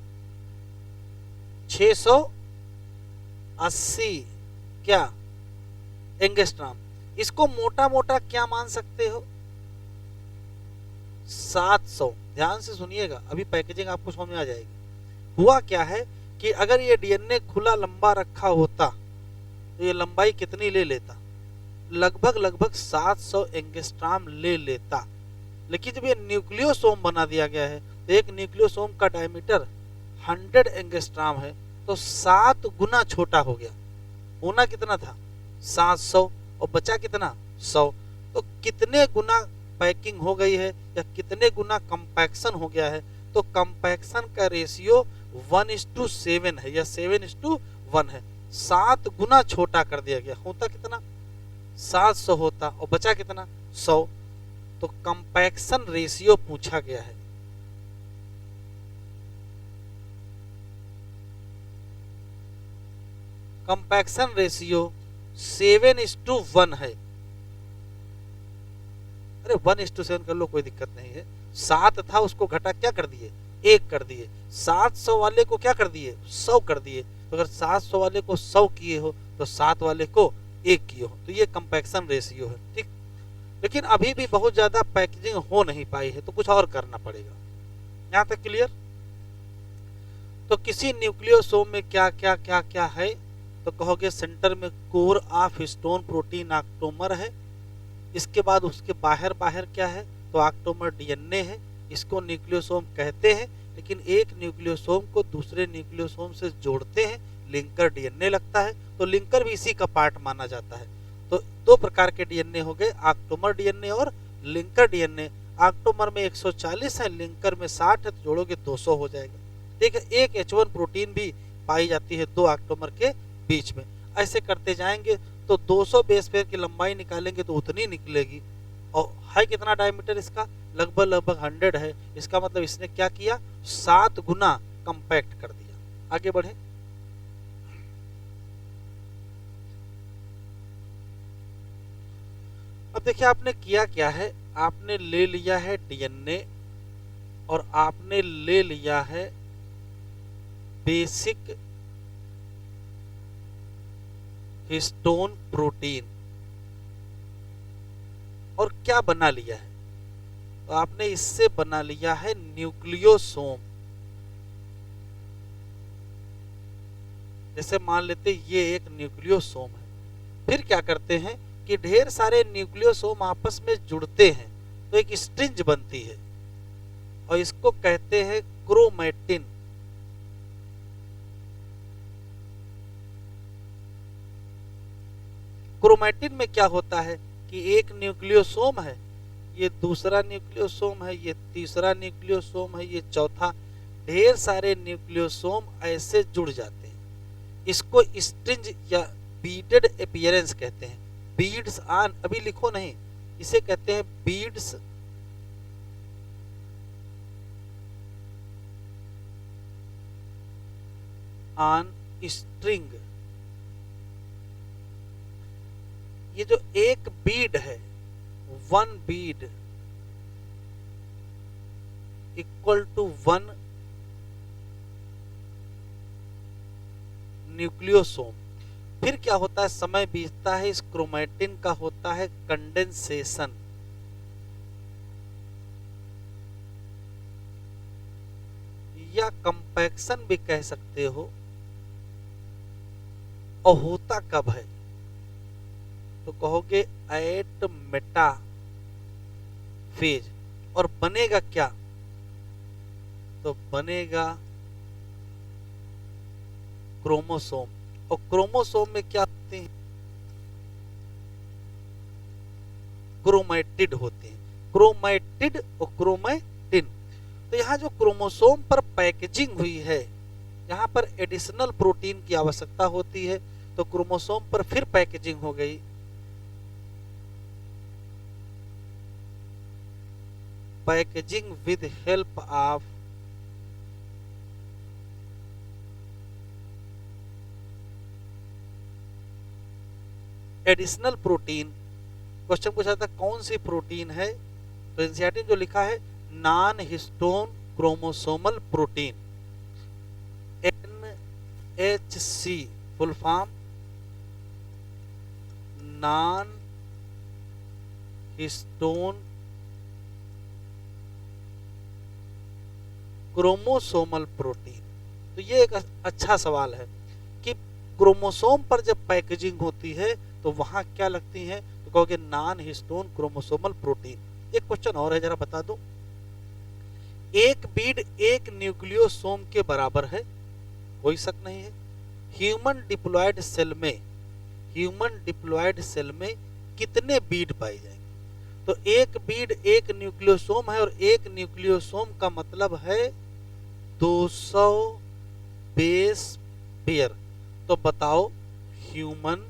680 क्या एंगस्ट्रॉम। इसको मोटा मोटा क्या मान सकते हो, 700। ध्यान से सुनिएगा, अभी पैकेजिंग आपको समझ में आ जाएगी। हुआ क्या है कि अगर ये डीएनए खुला लंबा रखा होता तो ये लंबाई कितनी ले लेता, लगभग 700 एंगस्ट्रॉम ले लेता। लेकिन जब ये न्यूक्लियोसोम बना दिया गया है तो एक न्यूक्लियोसोम का डायमीटर 100 एंगस्ट्रॉम है, तो 7 गुना छोटा हो गया। होना कितना था, 700, और बचा कितना, 100। तो कितने गुना पैकिंग हो गई है या कितने गुना कंपैक्शन हो गया है, तो कंपैक्शन का रेशियो 1:7 है या 7:1 है। 7 गुना छोटा कर दिया गया। होता कितना, 700 होता, और बचा कितना, 100। तो कंपैक्शन रेशियो पूछा गया है। कंपैक्शन रेशियो 7:1 है। अरे 1:7 कर लो, कोई दिक्कत नहीं है। 7 था उसको घटा क्या कर दिए, 1 कर दिए। 700 वाले को क्या कर दिए, 100 कर दिए। तो अगर 700 वाले को 100 किए हो तो 7 वाले को एक की हो, तो ये कंपैक्शन रेशियो है। ठीक, लेकिन अभी भी बहुत ज्यादा पैकेजिंग हो नहीं पाई है, तो कुछ और करना पड़ेगा। यहां तक क्लियर? तो किसी न्यूक्लियोसोम में क्या क्या क्या क्या है, तो कहोगे सेंटर में core of histone protein octamer है। इसके बाद उसके बाहर बाहर क्या है, तो ऑक्टोमर डीएनए है। इसको न्यूक्लियोसोम कहते हैं, लेकिन एक न्यूक्लियोसोम को दूसरे न्यूक्लियोसोम से जोड़ते हैं, लिंकर डीएनए लगता है, तो लिंकर भी इसी का पार्ट माना जाता है। तो दो प्रकार के डीएनए हो गए, ऑक्टोमर डीएनए और लिंकर डीएनए। ऑक्टोमर में 140 है, लिंकर में 60 है, तो जोड़ोगे 200 हो जाएगा। ठीक है, एक H1 प्रोटीन भी पाई जाती है दो ऑक्टोमर के बीच में। ऐसे करते जाएंगे तो 200 बेस पेयर की लंबाई निकालेंगे तो उतनी निकलेगी। और है कितना डायमीटर इसका, लगभग लगभग 100 है। इसका मतलब इसने क्या किया, 7 गुना कंपैक्ट कर दिया। आगे बढ़े, अब देखिए आपने किया क्या है, आपने ले लिया है डीएनए और आपने ले लिया है बेसिक हिस्टोन प्रोटीन, और क्या बना लिया है, तो आपने इससे बना लिया है न्यूक्लियोसोम। जैसे मान लेते ये एक न्यूक्लियोसोम है। फिर क्या करते हैं कि ढेर सारे न्यूक्लियोसोम आपस में जुड़ते हैं तो एक स्ट्रिंज बनती है, और इसको कहते हैं क्रोमैटिन। क्रोमैटिन में क्या होता है कि एक न्यूक्लियोसोम है, ये दूसरा न्यूक्लियोसोम है, ये तीसरा न्यूक्लियोसोम है, ये चौथा, ढेर सारे न्यूक्लियोसोम ऐसे जुड़ जाते हैं। इसको स्ट्रिंज या बीडेड अपीयरेंस कहते हैं। बीड्स ऑन, अभी लिखो नहीं, इसे कहते हैं बीड्स ऑन स्ट्रिंग। ये जो एक बीड है, 1 बीड इक्वल टू 1 न्यूक्लियोसोम। फिर क्या होता है, समय बीतता है, इस क्रोमैटिन का होता है कंडेंसेशन। या कंपैक्शन भी कह सकते हो। और होता कब है, तो कहोगे एट मेटा फेज। और बनेगा क्या, तो बनेगा क्रोमोसोम। और क्रोमोसोम में क्या होते हैं, क्रोमैटिड होते हैं। क्रोमैटिड और क्रोमैटिन। तो यहाँ जो क्रोमोसोम पर पैकेजिंग हुई है, यहाँ पर एडिशनल प्रोटीन की आवश्यकता होती है, तो क्रोमोसोम पर फिर पैकेजिंग हो गई। Packaging with help of additional protein. Question पूछा था कौन सी प्रोटीन है, तो एनसीईआरटी जो लिखा है non histone chromosomal protein, NHC full form non histone chromosomal protein. तो ये एक अच्छा सवाल है कि क्रोमोसोम पर जब पैकेजिंग होती है तो वहां क्या लगती है, तो कहोगे नॉन हिस्टोन क्रोमोसोमल प्रोटीन। एक क्वेश्चन और है, जरा बता दो। एक बीड एक न्यूक्लियोसोम के बराबर है, कोई शक नहीं है। ह्यूमन डिप्लॉयड सेल में, ह्यूमन डिप्लॉयड सेल में कितने बीड पाए जाएंगे, तो एक बीड एक न्यूक्लियोसोम है, और एक न्यूक्लियोसोम का मतलब है 200 बेस पेयर। तो बताओ ह्यूमन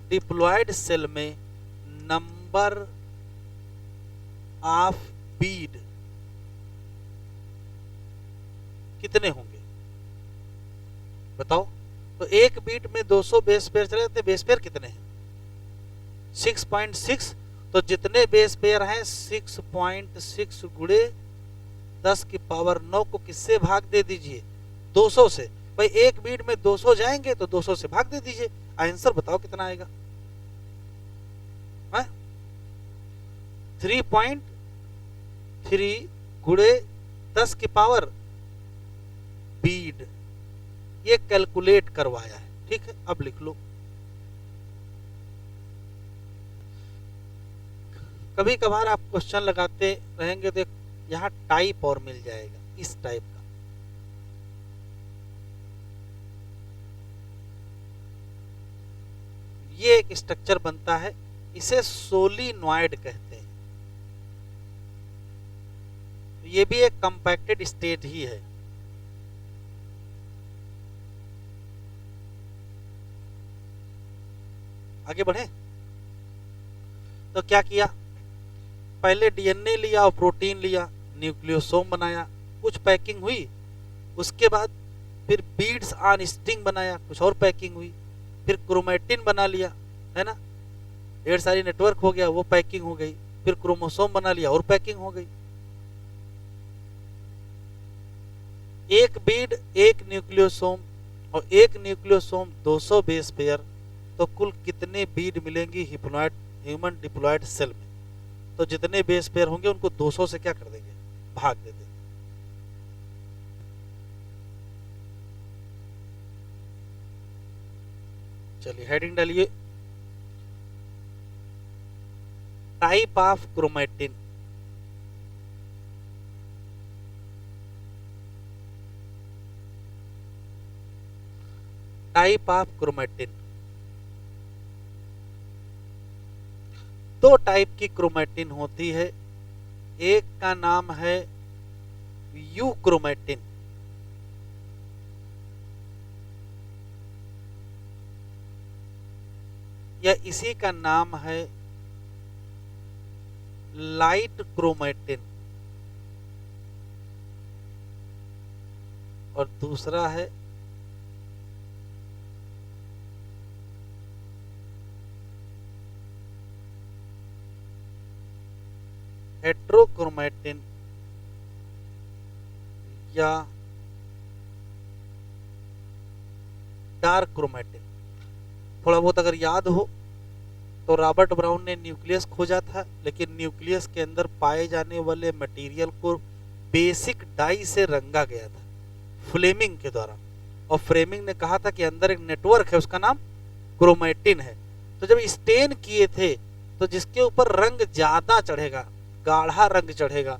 डिप्लॉयड सेल में नंबर ऑफ बीड कितने होंगे, बताओ। तो एक बीट में 200 बेस पेयर चले जाते, बेस पेयर कितने हैं, 6.6। तो जितने बेस पेयर हैं 6.6 गुणे 10 की पावर 9 को किससे भाग दे दीजिए, 200 से। भाई एक बीट में 200 जाएंगे तो 200 से भाग दे दीजिए, आंसर बताओ कितना आएगा। 3.3 गुणे 10 की पावर बीड, ये कैलकुलेट करवाया है। ठीक है, अब लिख लो। कभी कभार आप क्वेश्चन लगाते रहेंगे तो यहां टाइप और मिल जाएगा, इस टाइप का। ये एक स्ट्रक्चर बनता है, इसे सोलिनॉइड कहते हैं। ये भी एक कंपैक्टेड स्टेट ही है। आगे बढ़े तो क्या किया, पहले डीएनए लिया और प्रोटीन लिया, न्यूक्लियोसोम बनाया, कुछ पैकिंग हुई, उसके बाद फिर बीड्स ऑन स्ट्रिंग बनाया, कुछ और पैकिंग हुई, फिर क्रोमेटिन बना लिया, है ना, ढेर सारी नेटवर्क हो गया, वो पैकिंग हो गई, फिर क्रोमोसोम बना लिया और पैकिंग हो गई। एक बीड एक न्यूक्लियोसोम और एक न्यूक्लियोसोम 200 बेस पेयर, तो कुल कितने बीड मिलेंगी ह्यूमन डिप्लॉयड सेल में? तो जितने बेस पेयर होंगे उनको 200 से क्या कर देंगे, भाग दे देंगे। चलिए हेडिंग डालिए, type of chromatin. Type of chromatin, दो टाइप की क्रोमेटिन होती है, एक का नाम है यू क्रोमेटिन, या इसी का नाम है लाइट क्रोमेटिन, और दूसरा है हेट्रोक्रोमेटिन या डार्क क्रोमेटिन। थोड़ा बहुत अगर याद हो तो रॉबर्ट ब्राउन ने न्यूक्लियस खोजा था, लेकिन न्यूक्लियस के अंदर पाए जाने वाले मटेरियल को बेसिक डाई से रंगा गया था फ्लेमिंग के द्वारा, और फ्लेमिंग ने कहा था कि अंदर एक नेटवर्क है, उसका नाम क्रोमेटिन है। तो जब स्टेन किए थे तो जिसके ऊपर रंग ज्यादा चढ़ेगा, गाढ़ा रंग चढ़ेगा,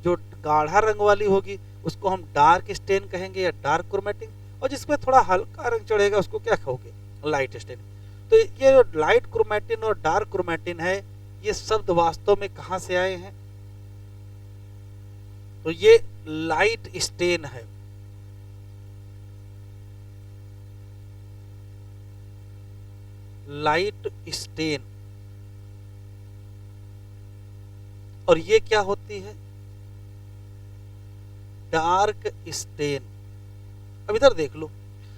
जो गाढ़ा रंग वाली होगी उसको हम डार्क स्टेन कहेंगे या डार्क क्रोमेटिन, और जिसमें थोड़ा हल्का रंग चढ़ेगा उसको क्या कहोगे, लाइट स्टेन। तो ये जो लाइट क्रोमेटिन और डार्क क्रोमेटिन है, ये शब्द वास्तव में कहां से आए हैं, तो ये लाइट स्टेन है। लाइट स्टेन, और ये क्या होती है, डार्क स्टेन। अब इधर देख लो,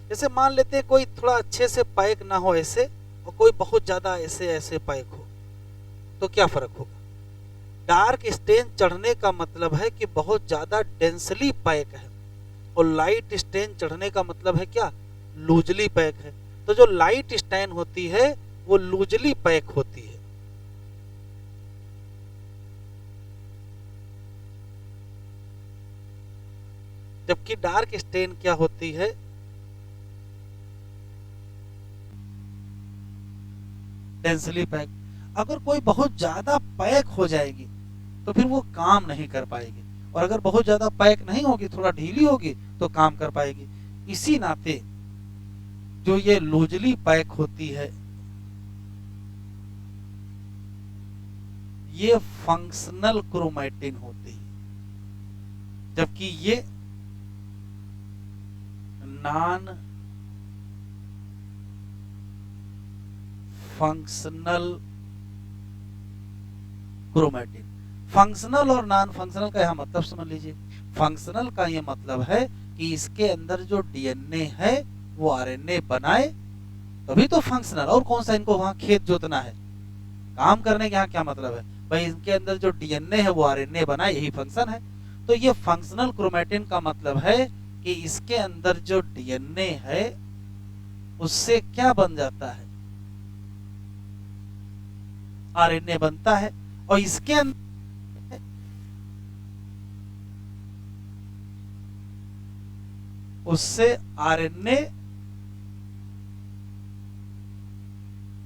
जैसे मान लेते हैं कोई थोड़ा अच्छे से पैक ना हो ऐसे, और कोई बहुत ज्यादा ऐसे ऐसे पैक हो, तो क्या फर्क होगा। डार्क स्टेन चढ़ने का मतलब है कि बहुत ज्यादा डेंसली पैक है, और लाइट स्टेन चढ़ने का मतलब है क्या, लूजली पैक है। तो जो लाइट स्टेन होती है वो लूजली पैक होती है, जबकि डार्क स्टेन क्या होती है, डेंसली पैक। अगर कोई बहुत ज्यादा पैक हो जाएगी तो फिर वो काम नहीं कर पाएगी, और अगर बहुत ज्यादा पैक नहीं होगी, थोड़ा ढीली होगी, तो काम कर पाएगी। इसी नाते जो ये लूजली पैक होती है ये फंक्शनल क्रोमेटिन होती है, जबकि ये नॉन फंक्शनल क्रोमेटिन। फंक्शनल और नॉन फंक्शनल का यहां मतलब समझ लीजिए। फंक्शनल का यह मतलब है कि इसके अंदर जो डीएनए है वो आरएनए बनाए, तभी तो फंक्शनल। और कौन सा इनको वहां खेत जोतना है, काम करने के यहाँ क्या मतलब है भाई, इनके अंदर जो डीएनए है वो आरएनए बनाए, यही फंक्शन है। तो ये फंक्शनल क्रोमेटिन का मतलब है कि इसके अंदर जो डीएनए है उससे क्या बन जाता है, आरएनए बनता है, और इसके अंदर उससे आरएनए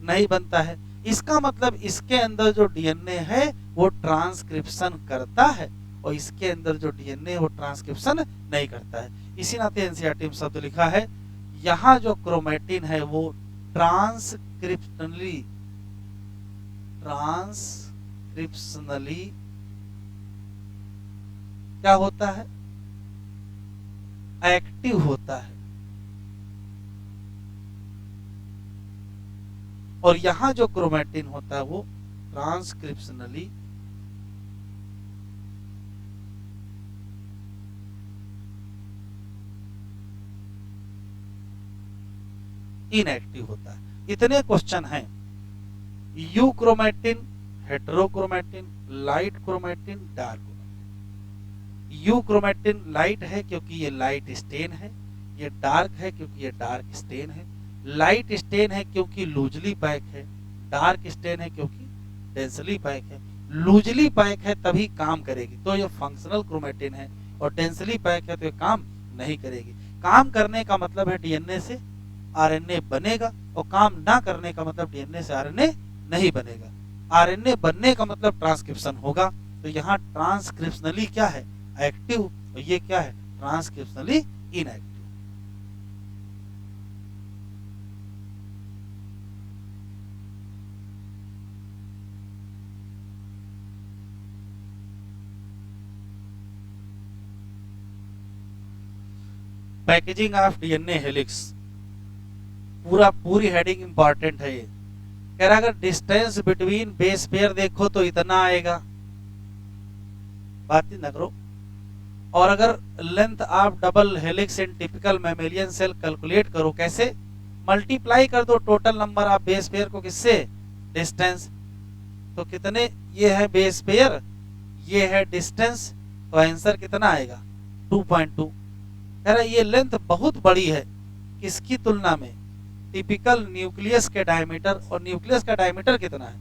नहीं बनता है। इसका मतलब इसके अंदर जो डीएनए है वो ट्रांसक्रिप्शन करता है और इसके अंदर जो डीएनए है वो ट्रांसक्रिप्शन नहीं करता है। इसी नाते एनसीईआरटी में शब्द लिखा है, यहां जो क्रोमेटिन है वो ट्रांसक्रिप्शनली क्या होता है, एक्टिव होता है, और यहां जो क्रोमेटिन होता है वो ट्रांसक्रिप्शनली इनएक्टिव होता है। इतने क्वेश्चन हैं, euchromatin, heterochromatin, light chromatin, dark chromatin. Euchromatin light है क्योंकि ये लाइट स्टेन है, ये डार्क है क्योंकि ये डार्क स्टेन है। लाइट स्टेन है क्योंकि लूजली पैक है, डार्क स्टेन है क्योंकि डेंसली पैक है। लूजली पैक है तभी काम करेगी, तो ये फंक्शनल क्रोमेटिन है, और डेंसली पैक है तो ये काम नहीं करेगी। काम करने का मतलब है डीएनए से आरएनए बनेगा, और काम ना करने का मतलब डीएनए से आरएनए नहीं बनेगा। आरएनए बनने का मतलब ट्रांसक्रिप्शन होगा, तो यहाँ ट्रांसक्रिप्शनली क्या है, एक्टिव, और ये क्या है, transcriptionally inactive. Packaging of DNA helix, पूरी हेडिंग इंपॉर्टेंट है ये। कह रहा अगर डिस्टेंस बिटवीन बेस पेयर देखो तो इतना आएगा, बात ही ना करो। और अगर length of double helix in typical mammalian cell calculate करो, कैसे, मल्टीप्लाई कर दो total number of base pair को किससे, डिस्टेंस। तो कितने ये है बेस पेयर, ये है डिस्टेंस, तो आंसर कितना आएगा, 2.2। कह रहा ये लेंथ बहुत बड़ी है, किसकी तुलना में, टिपिकल न्यूक्लियस के डायमीटर, और न्यूक्लियस का डायमीटर कितना है,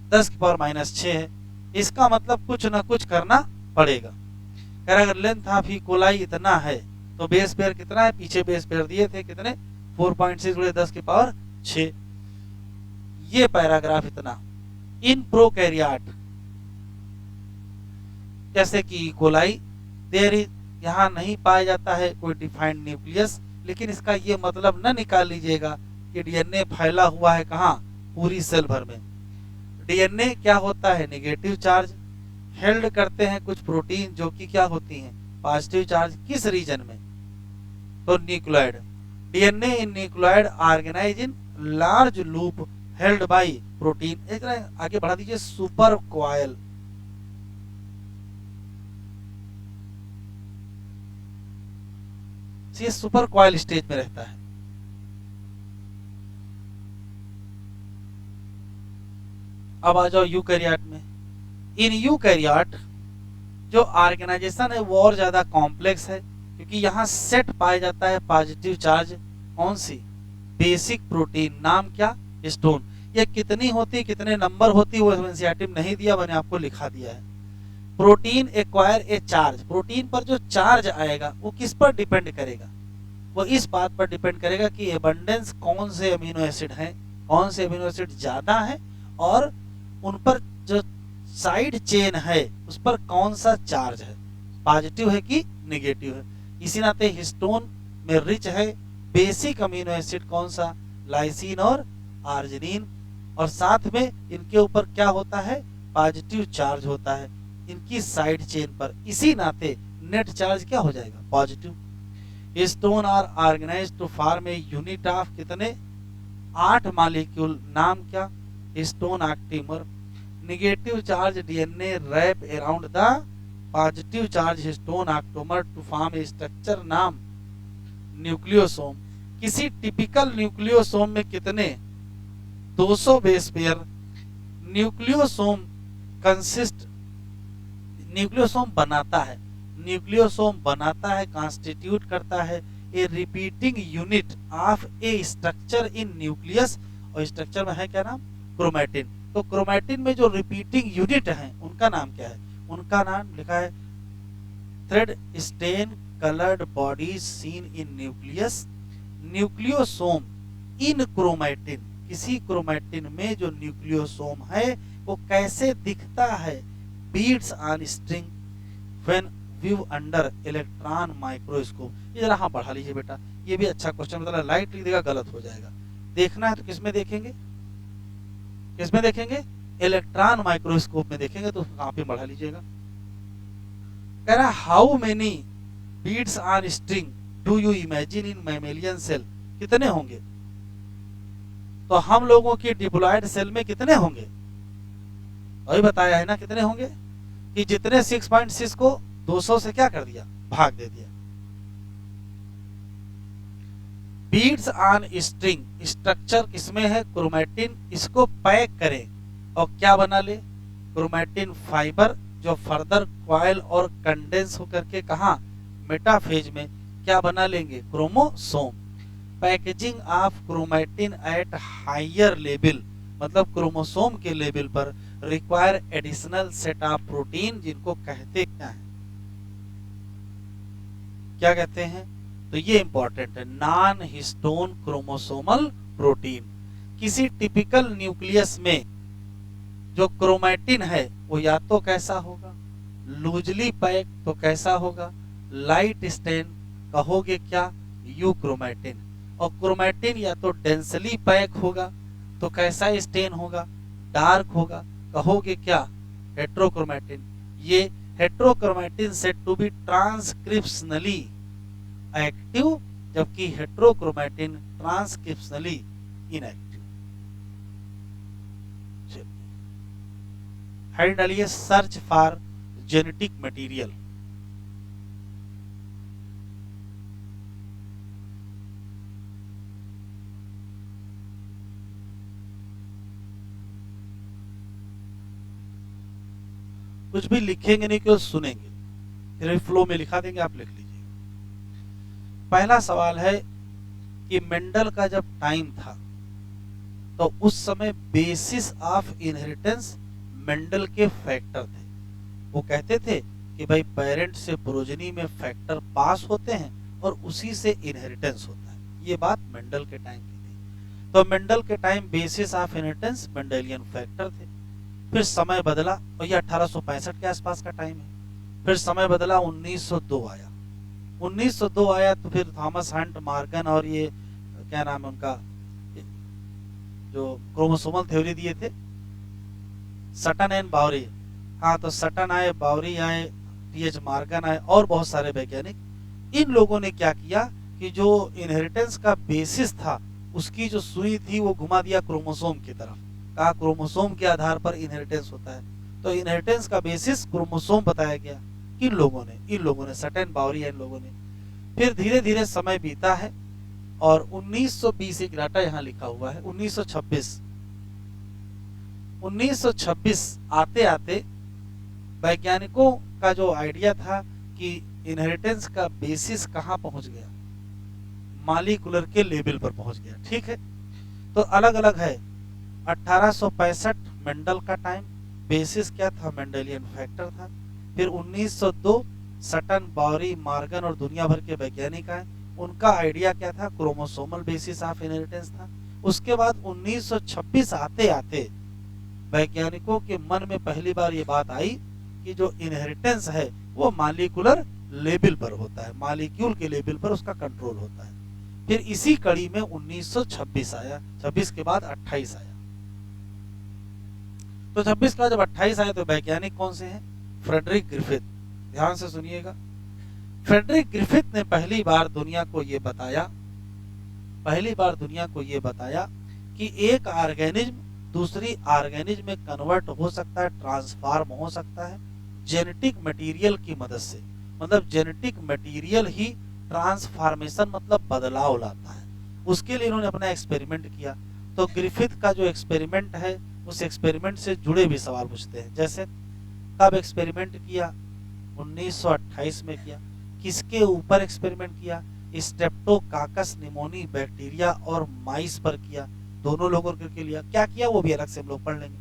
10⁻⁶ है। इसका मतलब कुछ ना कुछ करना पड़ेगा। कह रहा अगर लेंथ ऑफ ई कोलाई इतना है तो बेस पेयर कितना है, पीछे बेस पेयर दिए थे कितने, 4.6 × 10⁶। ये पैराग्राफ इतना। इन प्रोकैरियोट जैसे कि कोलाई, देयर इज, यहाँ नहीं पाया जाता है कोई डिफाइंड न्यूक्लियस, लेकिन इसका ये मतलब न निकाल लीजिएगा कि डीएनए फैला हुआ है कहाँ, पूरी सेल भर में। डीएनए क्या होता है, नेगेटिव चार्ज, हेल्ड करते हैं कुछ प्रोटीन जो कि क्या होती हैं, पॉजिटिव चार्ज, किस रीजन में, तो nucleoid. DNA in nucleoid organize in large loop held by protein. एक आगे बढ़ा दीजिए, सुपर कॉइल, ये सुपर कॉइल स्टेज में रहता है। अब आ जाओ यूकैरियोट में। इन यूकैरियोट जो ऑर्गेनाइजेशन है वो और ज्यादा कॉम्प्लेक्स है, क्योंकि यहाँ सेट पाया जाता है पॉजिटिव चार्ज, कौन सी, बेसिक प्रोटीन, नाम क्या, हिस्टोन। ये कितनी होती, कितने नंबर होती, वो एनसीईआरटी में नहीं दिया, मैंने आपको लिखा दिया है। Protein acquire a charge, protein पर जो चार्ज आएगा वो किस पर डिपेंड करेगा, वो इस बात पर डिपेंड करेगा कि एबंडेंस कौन से अमीनो एसिड हैं, कौन से अमीनो एसिड ज्यादा है, और उन पर जो साइड चेन है उस पर कौन सा चार्ज है, पॉजिटिव है कि नेगेटिव है। इसी नाते हिस्टोन में रिच है बेसिक अमीनो एसिड, कौन सा, लाइसिन और आर्जिनिन, और साथ में इनके ऊपर क्या होता है, पॉजिटिव चार्ज होता है इनकी साइड चेन पर। इसी नाते नेट चार्ज क्या हो जाएगा, positive. Histone are organised to form a unit of कितने, 8 मॉलिक्यूल, नाम क्या, histone octamer. Negative charge DNA wrap around the positive charge histone octamer to form a structure, नाम न्यूक्लियोसोम। किसी टिपिकल न्यूक्लियोसोम में कितने, 200 base pair. Nucleosome consist, nucleosome बनाता है, nucleosome बनाता है, कॉन्स्टिट्यूट करता है a repeating unit of a structure in nucleus, और स्ट्रक्चर में है क्या नाम, क्रोमैटिन। तो क्रोमैटिन में जो रिपीटिंग यूनिट है उनका नाम क्या है, उनका नाम लिखा है thread stain coloured bodies seen in nucleus. Nucleosome in chromatin, किसी क्रोमैटिन में जो न्यूक्लियोसोम है वो कैसे दिखता है, beads on string when view under electron microscope. ये जरा हाँ बढ़ा लीजिए बेटा, ये भी अच्छा क्वेश्चन, मतलब लाइट लिख देगा गलत हो जाएगा। देखना है तो किसमें देखेंगे, किसमें देखेंगे, इलेक्ट्रॉन माइक्रोस्कोप में देखेंगे, तो आप ही बढ़ा लीजिएगा। कह रहा how many beads on string do you imagine in mammalian cell, कितने होंगे, तो हम लोगों की डिप्लॉयड सेल में कितने होंगे, वही बताया है ना कितने होंगे, कि जितने 6.6 को 200 से क्या कर दिया, भाग दे दिया। बीड्स ऑन स्ट्रिंग, स्ट्रक्चर किसमें है, क्रोमैटिन, इसको पैक करें और क्या बना ले, क्रोमैटिन फाइबर, जो फर्दर क्वाइल और कंडेंस होकर के कहा, मेटाफेज में क्या बना लेंगे, chromosome. Packaging of chromatin at higher level, मतलब क्रोमोसोम के लेवल पर require additional set of protein, जिनको कहते क्या है, क्या कहते हैं, तो ये इंपॉर्टेंट है, नॉन हिस्टोन क्रोमोसोमल प्रोटीन। किसी टिपिकल न्यूक्लियस में जो क्रोमैटिन है वो या तो कैसा होगा, लूजली पैक, तो कैसा होगा, लाइट स्टेन, कहोगे क्या, यू क्रोमैटिन। और क्रोमैटिन या तो डेंसली पैक होगा, तो कैसा स्टेन होगा, डार्क होगा, कहोगे क्या, हेट्रोक्रोमैटिन। ये heterochromatin said to be transcriptionally active, जबकि हेट्रोक्रोमैटिन ट्रांसक्रिप्शनली इनएक्टिव। हेड डालिए सर्च फॉर जेनेटिक मटेरियल। कुछ भी लिखेंगे नहीं, केवल सुनेंगे, फिर फ्लो में लिखा देंगे, आप लिख लीजिए। पहला सवाल है कि मेंडल का जब टाइम था तो उस समय बेसिस ऑफ इनहेरिटेंस मेंडल के फैक्टर थे। वो कहते थे कि भाई पेरेंट से प्रोजनी में फैक्टर पास होते हैं और उसी से इनहेरिटेंस होता है, ये बात मेंडल के टाइम की थी। तो मेंडल के time basis of inheritance Mendelian factor थे। फिर समय बदला और ये 1865 के आसपास का टाइम है। फिर समय बदला, 1902 आया। 1902 आया तो फिर थॉमस हंट, मॉर्गन और ये क्या नाम है उनका, जो क्रोमोसोमल थ्योरी दिए थे, सटन एंड बाउरी। हाँ, तो सटन आए, बाउरी आए, टी.एच. मॉर्गन आए और बहुत सारे वैज्ञानिक। इन लोगों ने क्या किया कि जो इनहेरिटेंस का बेसिस था उसकी जो सुई थी वो घुमा दिया क्रोमोसोम की तरफ, कहा क्रोमोसोम के आधार पर इनहेरिटेंस होता है। तो इनहेरिटेंस का बेसिस क्रोमोसोम बताया गया इन लोगों ने सटन, बाउरी इन लोगों ने। फिर धीरे धीरे समय बीता है और 1920 एक डाटा यहाँ लिखा हुआ है, 1926 आते आते वैज्ञानिकों का जो आइडिया था कि इनहेरिटेंस का बेसिस कहाँ पहुंच गया, मॉलिक्यूलर के लेवल पर पहुंच गया। ठीक है, तो अलग अलग है। 1865 मेंडल का टाइम, बेसिस क्या था, मेंडेलियन फैक्टर था। फिर 1902 सटन, बाउरी, मॉर्गन और दुनिया भर के वैज्ञानिक आए, उनका आइडिया क्या था, क्रोमोसोमल बेसिस ऑफ इनहेरिटेंस था। उसके बाद 1926 आते आते वैज्ञानिकों के मन में पहली बार ये बात आई कि जो इनहेरिटेंस है वो मॉलिक्यूलर लेवल पर होता है, मॉलिक्यूल के लेवल पर उसका कंट्रोल होता है। फिर इसी कड़ी में 1926 आया, 26 के बाद 28 आया। तो 26 का जब 28 आया तो वैज्ञानिक कौन से हैं, फ्रेडरिक ग्रिफिथ। ध्यान से सुनिएगा, फ्रेडरिक ग्रिफिथ ने पहली बार दुनिया को ये बताया कि एक ऑर्गेनिज्म दूसरी ऑर्गेनिज्म में कन्वर्ट हो सकता है, ट्रांसफॉर्म हो सकता है जेनेटिक मटेरियल की मदद से। मतलब जेनेटिक मटेरियल ही ट्रांसफॉर्मेशन मतलब बदलाव लाता है। उसके लिए इन्होंने अपना एक्सपेरिमेंट किया। तो ग्रिफिथ का जो एक्सपेरिमेंट है उस एक्सपेरिमेंट से जुड़े भी सवाल पूछते हैं, जैसे कब एक्सपेरिमेंट किया, 1928 में किया। किसके ऊपर एक्सपेरिमेंट किया? स्ट्रेप्टोकाकस निमोनी बैक्टीरिया और माइस पर किया। दोनों लोगों के लिया। क्या किया वो भी अलग से हम लोग पढ़ लेंगे।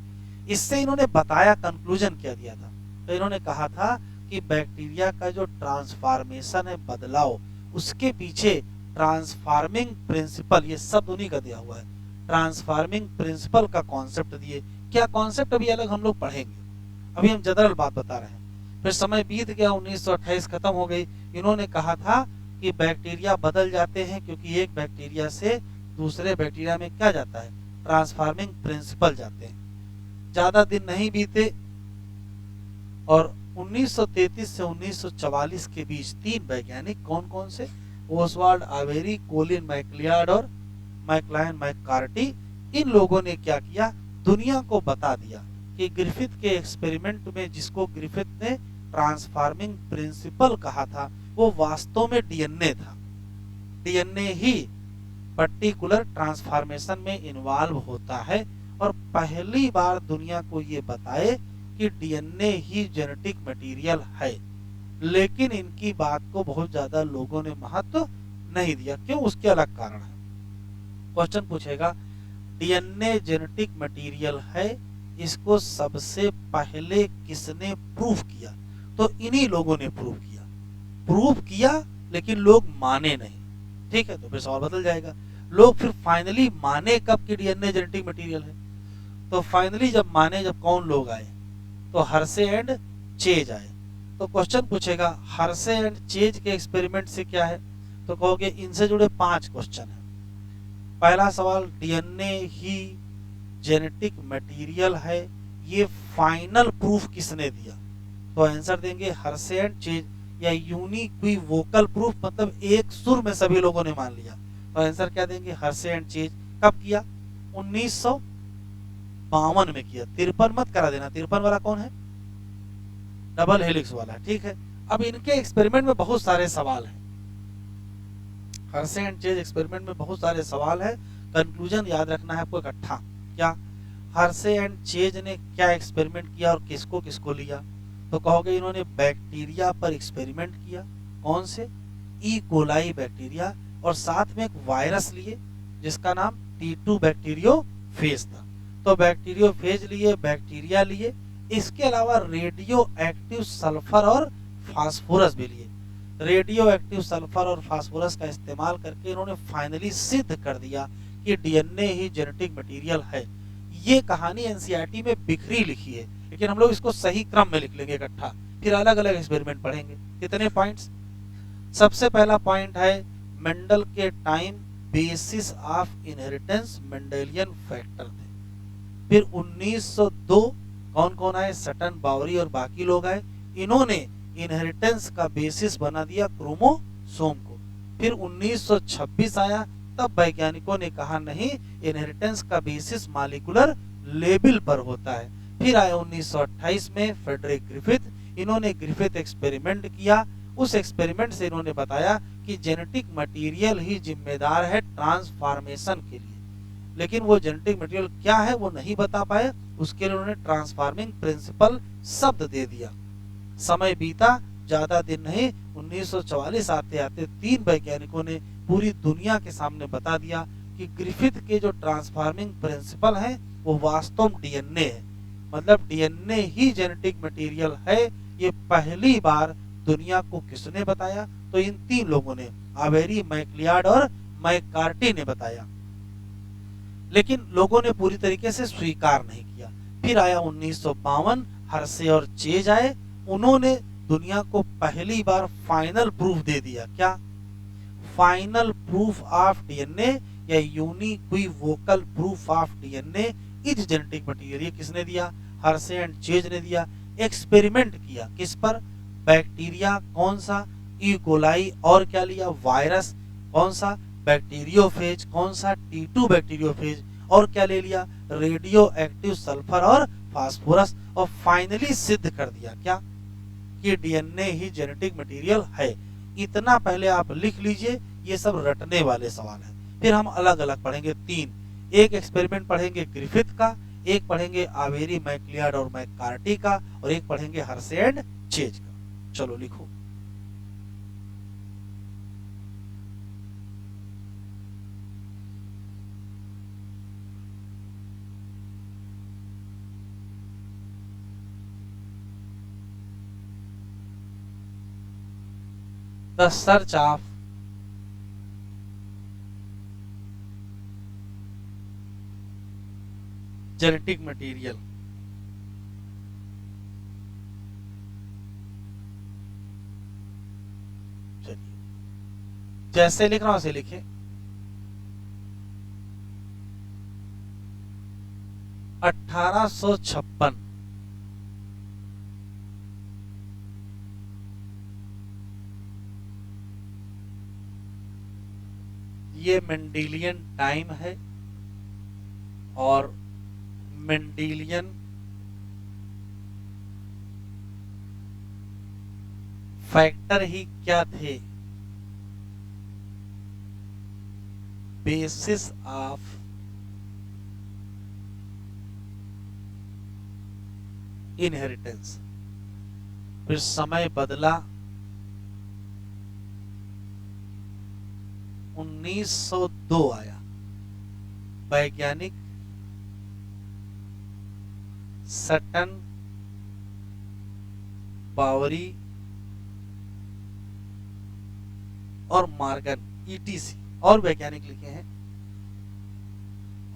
इससे इन्होंने बताया, कंक्लूजन क्या दिया था? तो इन्होंने कहा था कि बैक्टीरिया का जो ट्रांसफॉर्मेशन है, बदलाव, उसके पीछे ट्रांसफार्मिंग प्रिंसिपल, ये शब्द उन्हीं का दिया हुआ है, ट्रांसफार्मिंग प्रिंसिपल का कॉन्सेप्ट दिए। क्या कॉन्सेप्ट अभी अलग हम लोग पढ़ेंगे, अभी हम जनरल बात बता रहे हैं। फिर समय बीत गया, 1928 खत्म हो गई। इन्होंने कहा था कि बैक्टीरिया बदल जाते हैं क्योंकि एक बैक्टीरिया से दूसरे बैक्टीरिया में क्या जाता है? ट्रांसफार्मिंग प्रिंसिपल जाते हैं। ज्यादा दिन नहीं बीते और 1933 से 1944 के बीच 3 वैज्ञानिक, कौन कौन से? ओसवाल्ड आवेरी, कोलिन मैक्लियार्ड और मैकलायन मैककार्टी, इन लोगों ने क्या किया? दुनिया को बता दिया कि ग्रिफिथ के एक्सपेरिमेंट में, जिसको ग्रिफिथ ने ट्रांसफार्मिंग प्रिंसिपल कहा था, वो वास्तव में डीएनए था। डीएनए ही पर्टिकुलर ट्रांसफॉर्मेशन में इन्वॉल्व होता है। और पहली बार दुनिया को ये बताए कि डीएनए ही जेनेटिक मटेरियल है। लेकिन इनकी बात को बहुत ज्यादा लोगों ने महत्व नहीं दिया। क्यों? उसके अलग कारण है। क्वेश्चन पूछेगा, डीएनए जेनेटिक मटेरियल है, इसको सबसे पहले किसने प्रूफ किया? तो इन्हीं लोगों ने प्रूफ किया, लेकिन लोग माने नहीं। ठीक है, तो फिर सवाल बदल जाएगा। लोग फिर फाइनली माने कब कि डीएनए जेनेटिक मटेरियल है? तो फाइनली जब माने, जब कौन लोग आए? तो हर्शे एंड चेज आए। तो क्वेश्चन पूछेगा, हर्शे एंड चेज के एक्सपेरिमेंट से क्या है? तो कहोगे इनसे जुड़े 5 क्वेश्चन है। पहला सवाल, डीएनए ही जेनेटिक मटेरियल है, ये फाइनल प्रूफ किसने दिया? तो आंसर देंगे हर्शे एंड चेज, या यूनिक्विवोकल प्रूफ, मतलब एक सुर में सभी लोगों ने मान लिया। तो आंसर क्या देंगे? Hershey and chase. कब किया? 1952 में किया। 53 मत करा देना, 53 वाला कौन है? डबल हेलिक्स वाला। ठीक है, अब इनके एक्सपेरिमेंट में बहुत सारे सवाल हैं। हर्शे एंड चेज एक्सपेरिमेंट में बहुत सारे सवाल है। कंक्लूजन याद रखना है आपको इकट्ठा। क्या हर्शे एंड चेज ने क्या एक्सपेरिमेंट किया और किसको किसको लिया? तो कहोगे इन्होंने बैक्टीरिया पर एक्सपेरिमेंट किया। कौन से? ई कोलाई बैक्टीरिया, और साथ में एक वायरस लिए जिसका नाम T2 बैक्टीरियोफेज था। तो बैक्टीरियोफेज लिए, बैक्टीरिया लिए, इसके अलावा रेडियो एक्टिव सल्फर और फास्फोरस भी लिए। रेडियो एक्टिव सल्फर और फास्फोरस का इस्तेमाल करके इन्होंने फाइनली सिद्ध कर दिया कि डीएनए ही जेनेटिक मटेरियल है। ये कहानी एनसीईआरटी में बिखरी लिखी है, लेकिन हम लोग इसको सही क्रम में लिख लेंगे इकट्ठा, फिर अलग अलग एक्सपेरिमेंट पढ़ेंगे। कितने पॉइंट्स? सबसे पहला पॉइंट है, मेंडल के time basis of inheritance Mendelian factor थे। फिर 1902 कौन कौन आए? सटन, बावरी और बाकी लोग आए। इन्होंने इनहेरिटेंस का बेसिस बना दिया क्रोमोसोम को। फिर 1926 आया, तब वैज्ञानिकों ने कहा नहीं, इनहेरिटेंस का बेसिस मॉलिक्यूलर लेवल पर होता है। फिर आया 1928 में फ्रेडरिक ग्रिफिथ। इन्होंने ग्रिफिथ एक्सपेरिमेंट किया। उस एक्सपेरिमेंट से इन्होंने बताया कि जेनेटिक मटेरियल ही जिम्मेदार है ट्रांसफॉर्मेशन के लिए, लेकिन वो जेनेटिक मटेरियल क्या है वो नहीं बता पाए। उसके लिए उन्होंने ट्रांसफार्मिंग प्रिंसिपल शब्द दे दिया। समय बीता, ज्यादा दिन नहीं, 1944 आते आते 3 वैज्ञानिकों ने पूरी दुनिया के सामने बता दिया कि ग्रिफिथ के जो ट्रांसफार्मिंग प्रिंसिपल है वो वास्तव में डीएनए है, मतलब डीएनए ही जेनेटिक मटेरियल है। ये पहली बार दुनिया को किसने बताया? तो इन 3 लोगों ने, आवेरी, मैक्लियार्ड और मैककार्टी ने बताया, लेकिन लोगों ने पूरी तरीके से स्वीकार नहीं किया। फिर आया 1952, हर्शे और चेज आए। उन्होंने दुनिया को पहली बार फाइनल प्रूफ दे दिया। क्या? फाइनल प्रूफ ऑफ डीएनए, या unequivocal proof of DNA is genetic material. ये किसने दिया? हर्शे एंड चेज ने दिया। एक्सपेरिमेंट किया किस पर? बैक्टीरिया, कौन सा? ई कोलाई, और क्या लिया? वायरस, कौन सा? बैक्टीरियोफेज, कौन सा? T2 बैक्टीरियोफेज, और क्या ले लिया? रेडियो एक्टिव सल्फर और फास्फोरस। और फाइनली सिद्ध कर दिया क्या? कि डीएनए ही जेनेटिक मटेरियल है। इतना पहले आप लिख लीजिए, ये सब रटने वाले सवाल हैं। फिर हम अलग अलग पढ़ेंगे 3। एक एक्सपेरिमेंट पढ़ेंगे ग्रिफिथ का, एक पढ़ेंगे आवेरी, मैक्लियार्ड और मैककार्टी का, और एक पढ़ेंगे हर्शे एंड चेज का। चलो लिखो। The search of genetic material. चलिए, जैसे लिख रहा हूं वैसे लिखे। 1856 ये मेंडेलियन टाइम है, और मेंडेलियन फैक्टर ही क्या थे? Basis of inheritance. फिर समय बदला, 1902 आया। वैज्ञानिक सटन, बावरी और मार्गन, ईटीसी और वैज्ञानिक लिखे हैं,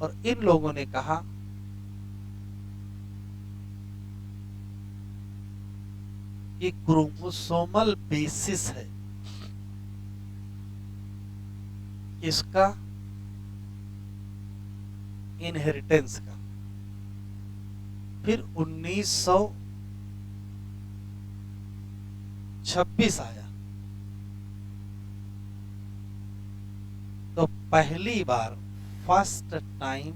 और इन लोगों ने कहा कि क्रोमोसोमल बेसिस है इसका इनहेरिटेंस का। फिर 1926 आया, तो पहली बार first time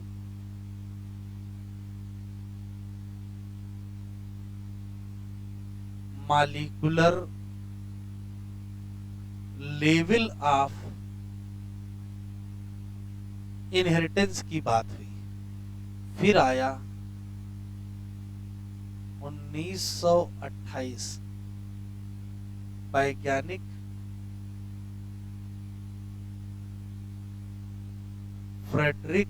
molecular level of inheritance की बात हुई। फिर आया 1928, वैज्ञानिक फ्रेडरिक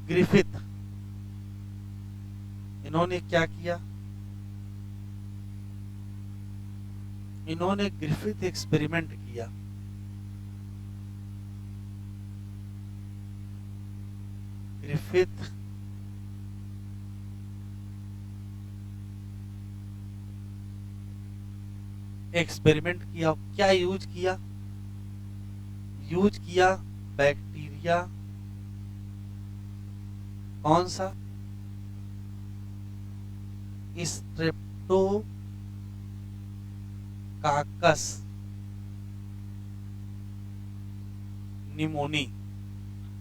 ग्रिफिथ, इन्होंने क्या किया? इन्होंने ग्रिफिथ एक्सपेरिमेंट किया। ग्रिफिथ एक्सपेरिमेंट किया। क्या यूज किया? यूज किया बैक्टीरिया, कौन सा? Streptococcus pneumoniae,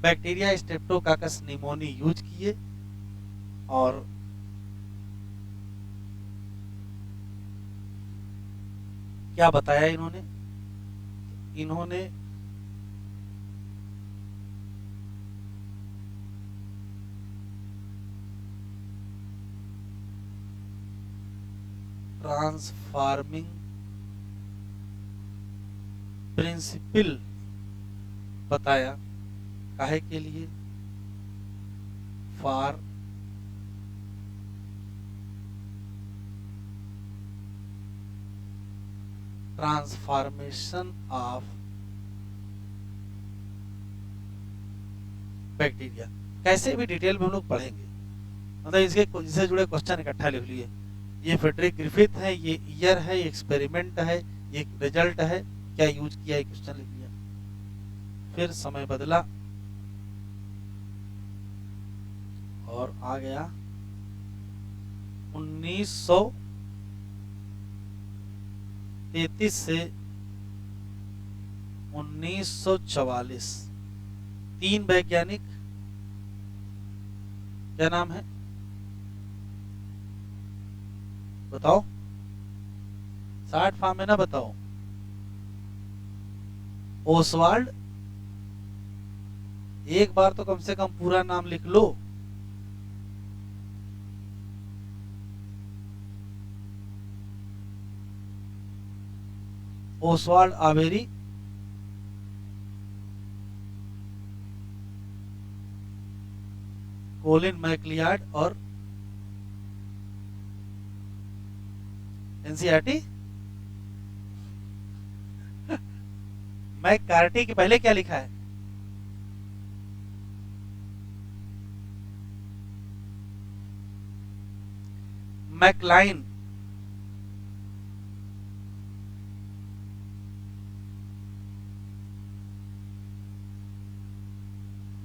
bacteria streptococcus pneumoniae use किए, और क्या बताया इन्होंने? इन्होंने ट्रांसफार्मिंग प्रिंसिपल बताया। काहे के लिए? For transformation of bacteria. कैसे भी डिटेल में हम लोग पढ़ेंगे, मतलब इससे जुड़े क्वेश्चन इकट्ठा लिख लिए। ये फ्रेडरिक ग्रिफिथ है, ये ईयर है, ये एक्सपेरिमेंट है, ये रिजल्ट है, क्या यूज किया, एक क्वेश्चन लिख लिया। फिर समय बदला और आ गया 1933 से 1944 तीन वैज्ञानिक, क्या नाम है बताओ? 60 फॉर्म में ना बताओ। ओसवाल्ड, एक बार तो कम से कम पूरा नाम लिख लो। ओसवाल्ड आवेरी, कोलिन मैकलियार्ड और एनसीईआरटी। मैककार्टी के पहले क्या लिखा है? मैकलाइन,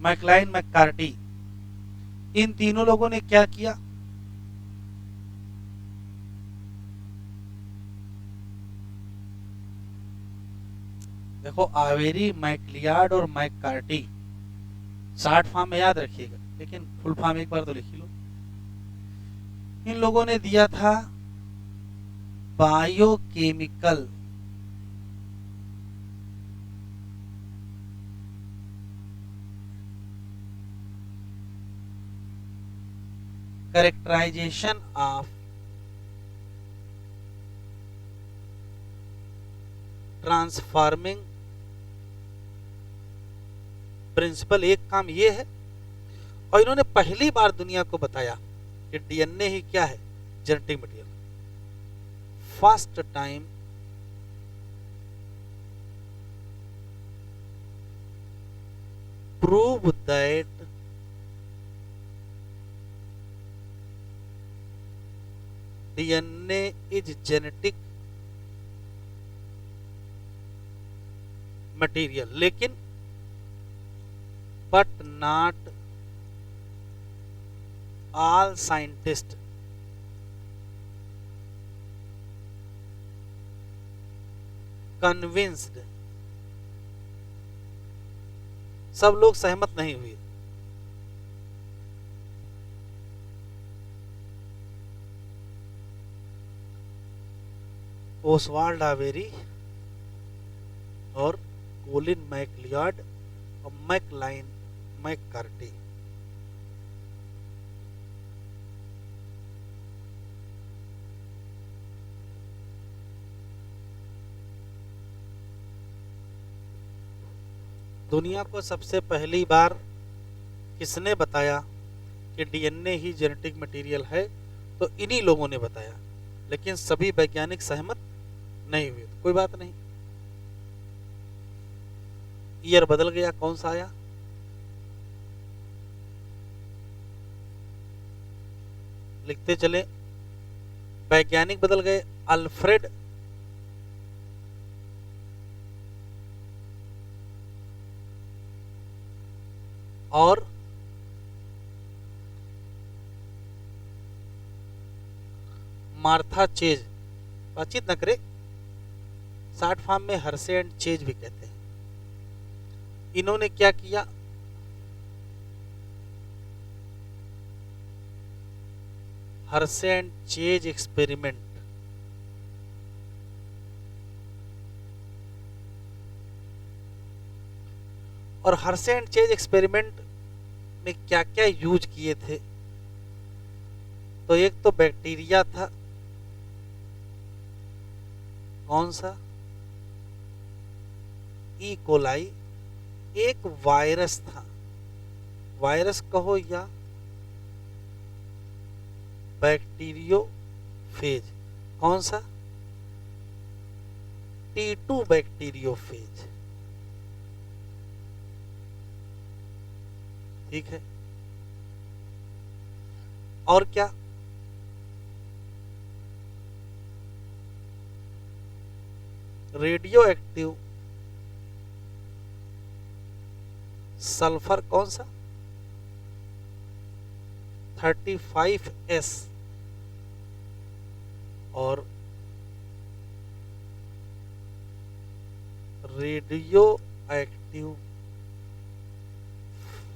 मैकलाइन, मैककार्टी, इन तीनों लोगों ने क्या किया? देखो, आवेरी, मैकलियार्ड और मैककार्टी, शॉर्ट फॉर्म में याद रखिएगा, लेकिन फुल फॉर्म एक बार तो लिख ही लो। इन लोगों ने दिया था biochemical characterisation of transforming principle. एक काम ये है, और इन्होंने पहली बार दुनिया को बताया कि डीएनए ही क्या है, genetic material. First time prove that DNA is genetic material, लेकिन but not all scientists convinced, सब लोग सहमत नहीं हुए। ओसवाल्ड आवेरी और कोलिन मैकलियार्ड और मैकलाइन मैककार्टी। दुनिया को सबसे पहली बार किसने बताया कि डीएनए ही जेनेटिक मटेरियल है? तो इन्हीं लोगों ने बताया, लेकिन सभी वैज्ञानिक सहमत नहीं हुए। तो कोई बात नहीं, ईयर बदल गया, कौन सा आया? लिखते चले, वैज्ञानिक बदल गए। अल्फ्रेड और मार्था चेज, बातचीत न करे, शॉर्ट फॉर्म में हर्से एंड चेज भी कहते हैं। इन्होंने क्या किया? Hershey and chase experiment. और हर्से एंड चेज एक्सपेरिमेंट में क्या क्या यूज किए थे? तो एक तो बैक्टीरिया था, कौन सा? E coli. एक वायरस था, वायरस कहो या बैक्टीरियोफेज, कौन सा? T2 bacteriophage. ठीक है, और क्या? रेडियो एक्टिव सल्फर, कौन सा? 35S। और रेडियो एक्टिव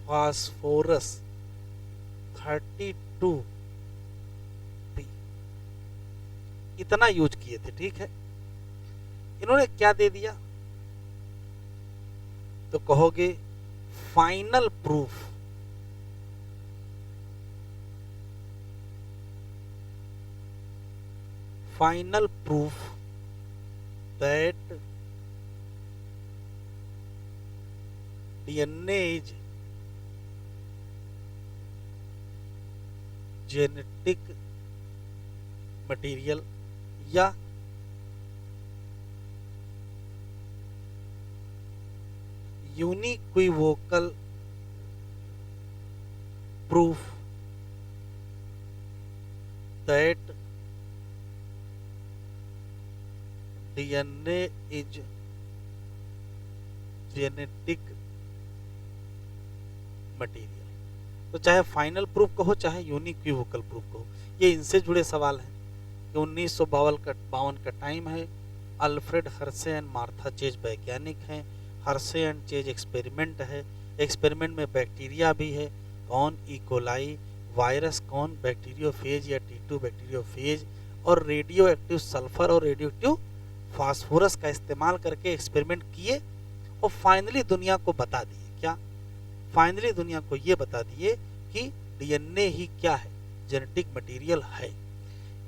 फास्फोरस 32P। इतना यूज किए थे। ठीक है, इन्होंने क्या दे दिया? तो कहोगे final proof, final proof that DNA is genetic material या यूनिक्विवोकल proof that DNA is genetic material। तो चाहे फाइनल प्रूफ कहो चाहे यूनिक्विवोकल प्रूफ कहो, ये इनसे जुड़े सवाल हैं कि 1952 का टाइम है। Alfred Hershey and Martha chase वैज्ञानिक हैं। हर्शे एंड चेज एक्सपेरिमेंट है, एक्सपेरिमेंट में बैक्टीरिया भी है, कौन इकोलाई, वायरस कौन, बैक्टीरियोफेज या T2 बैक्टीरियोफेज, और रेडियो एक्टिव सल्फर और रेडियो एक्टिव फास्फोरस का इस्तेमाल करके एक्सपेरिमेंट किए और फाइनली दुनिया को बता दिए। क्या? फाइनली दुनिया को ये बता दिए कि डीएनए ही क्या है, जेनेटिक मटेरियल है।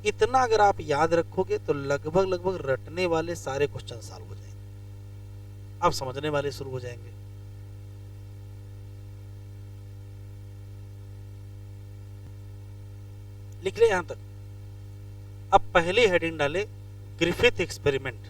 इतना अगर आप याद रखोगे तो लगभग रटने वाले सारे क्वेश्चन सॉल्व हो जाएंगे, अब समझने वाले शुरू हो जाएंगे। लिख ले यहां तक। अब पहली हेडिंग डाले ग्रिफिथ एक्सपेरिमेंट।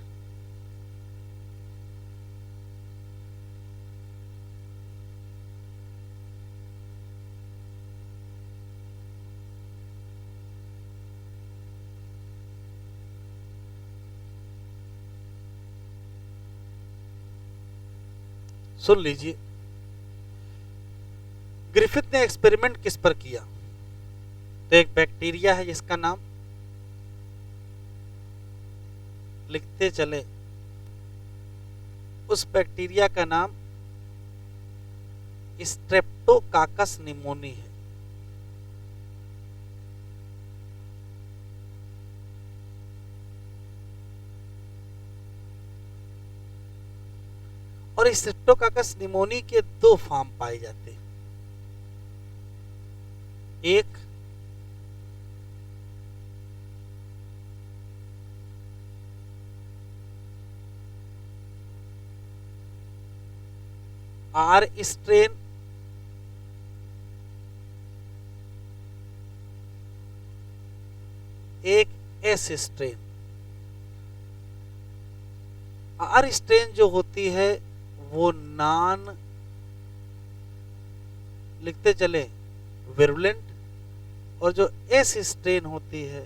सुन लीजिए, ग्रिफिथ ने एक्सपेरिमेंट किस पर किया? तो एक बैक्टीरिया है जिसका नाम, लिखते चले, उस बैक्टीरिया का नाम स्ट्रेप्टोकाकस निमोनी है। और इस स्ट्रेप्टोकाकस निमोनी के दो फॉर्म पाए जाते हैं। एक आर स्ट्रेन, एक एस स्ट्रेन। आर स्ट्रेन जो होती है वो नॉन, लिखते चले, विरुलेंट, और जो एस स्ट्रेन होती है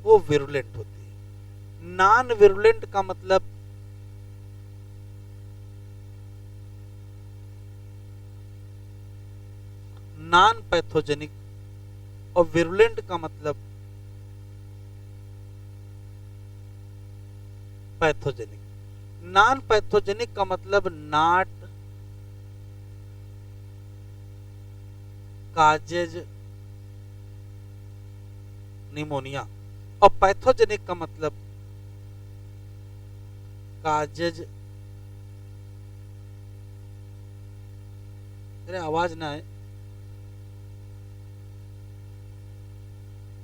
वो विरुलेंट होती है। नॉन विरुलेंट का मतलब नॉन पैथोजेनिक, और विरुलेंट का मतलब पैथोजेनिक। नॉन पैथोजेनिक का मतलब नॉट काजेज निमोनिया, और पैथोजेनिक का मतलब काजेज, मेरे आवाज ना आए।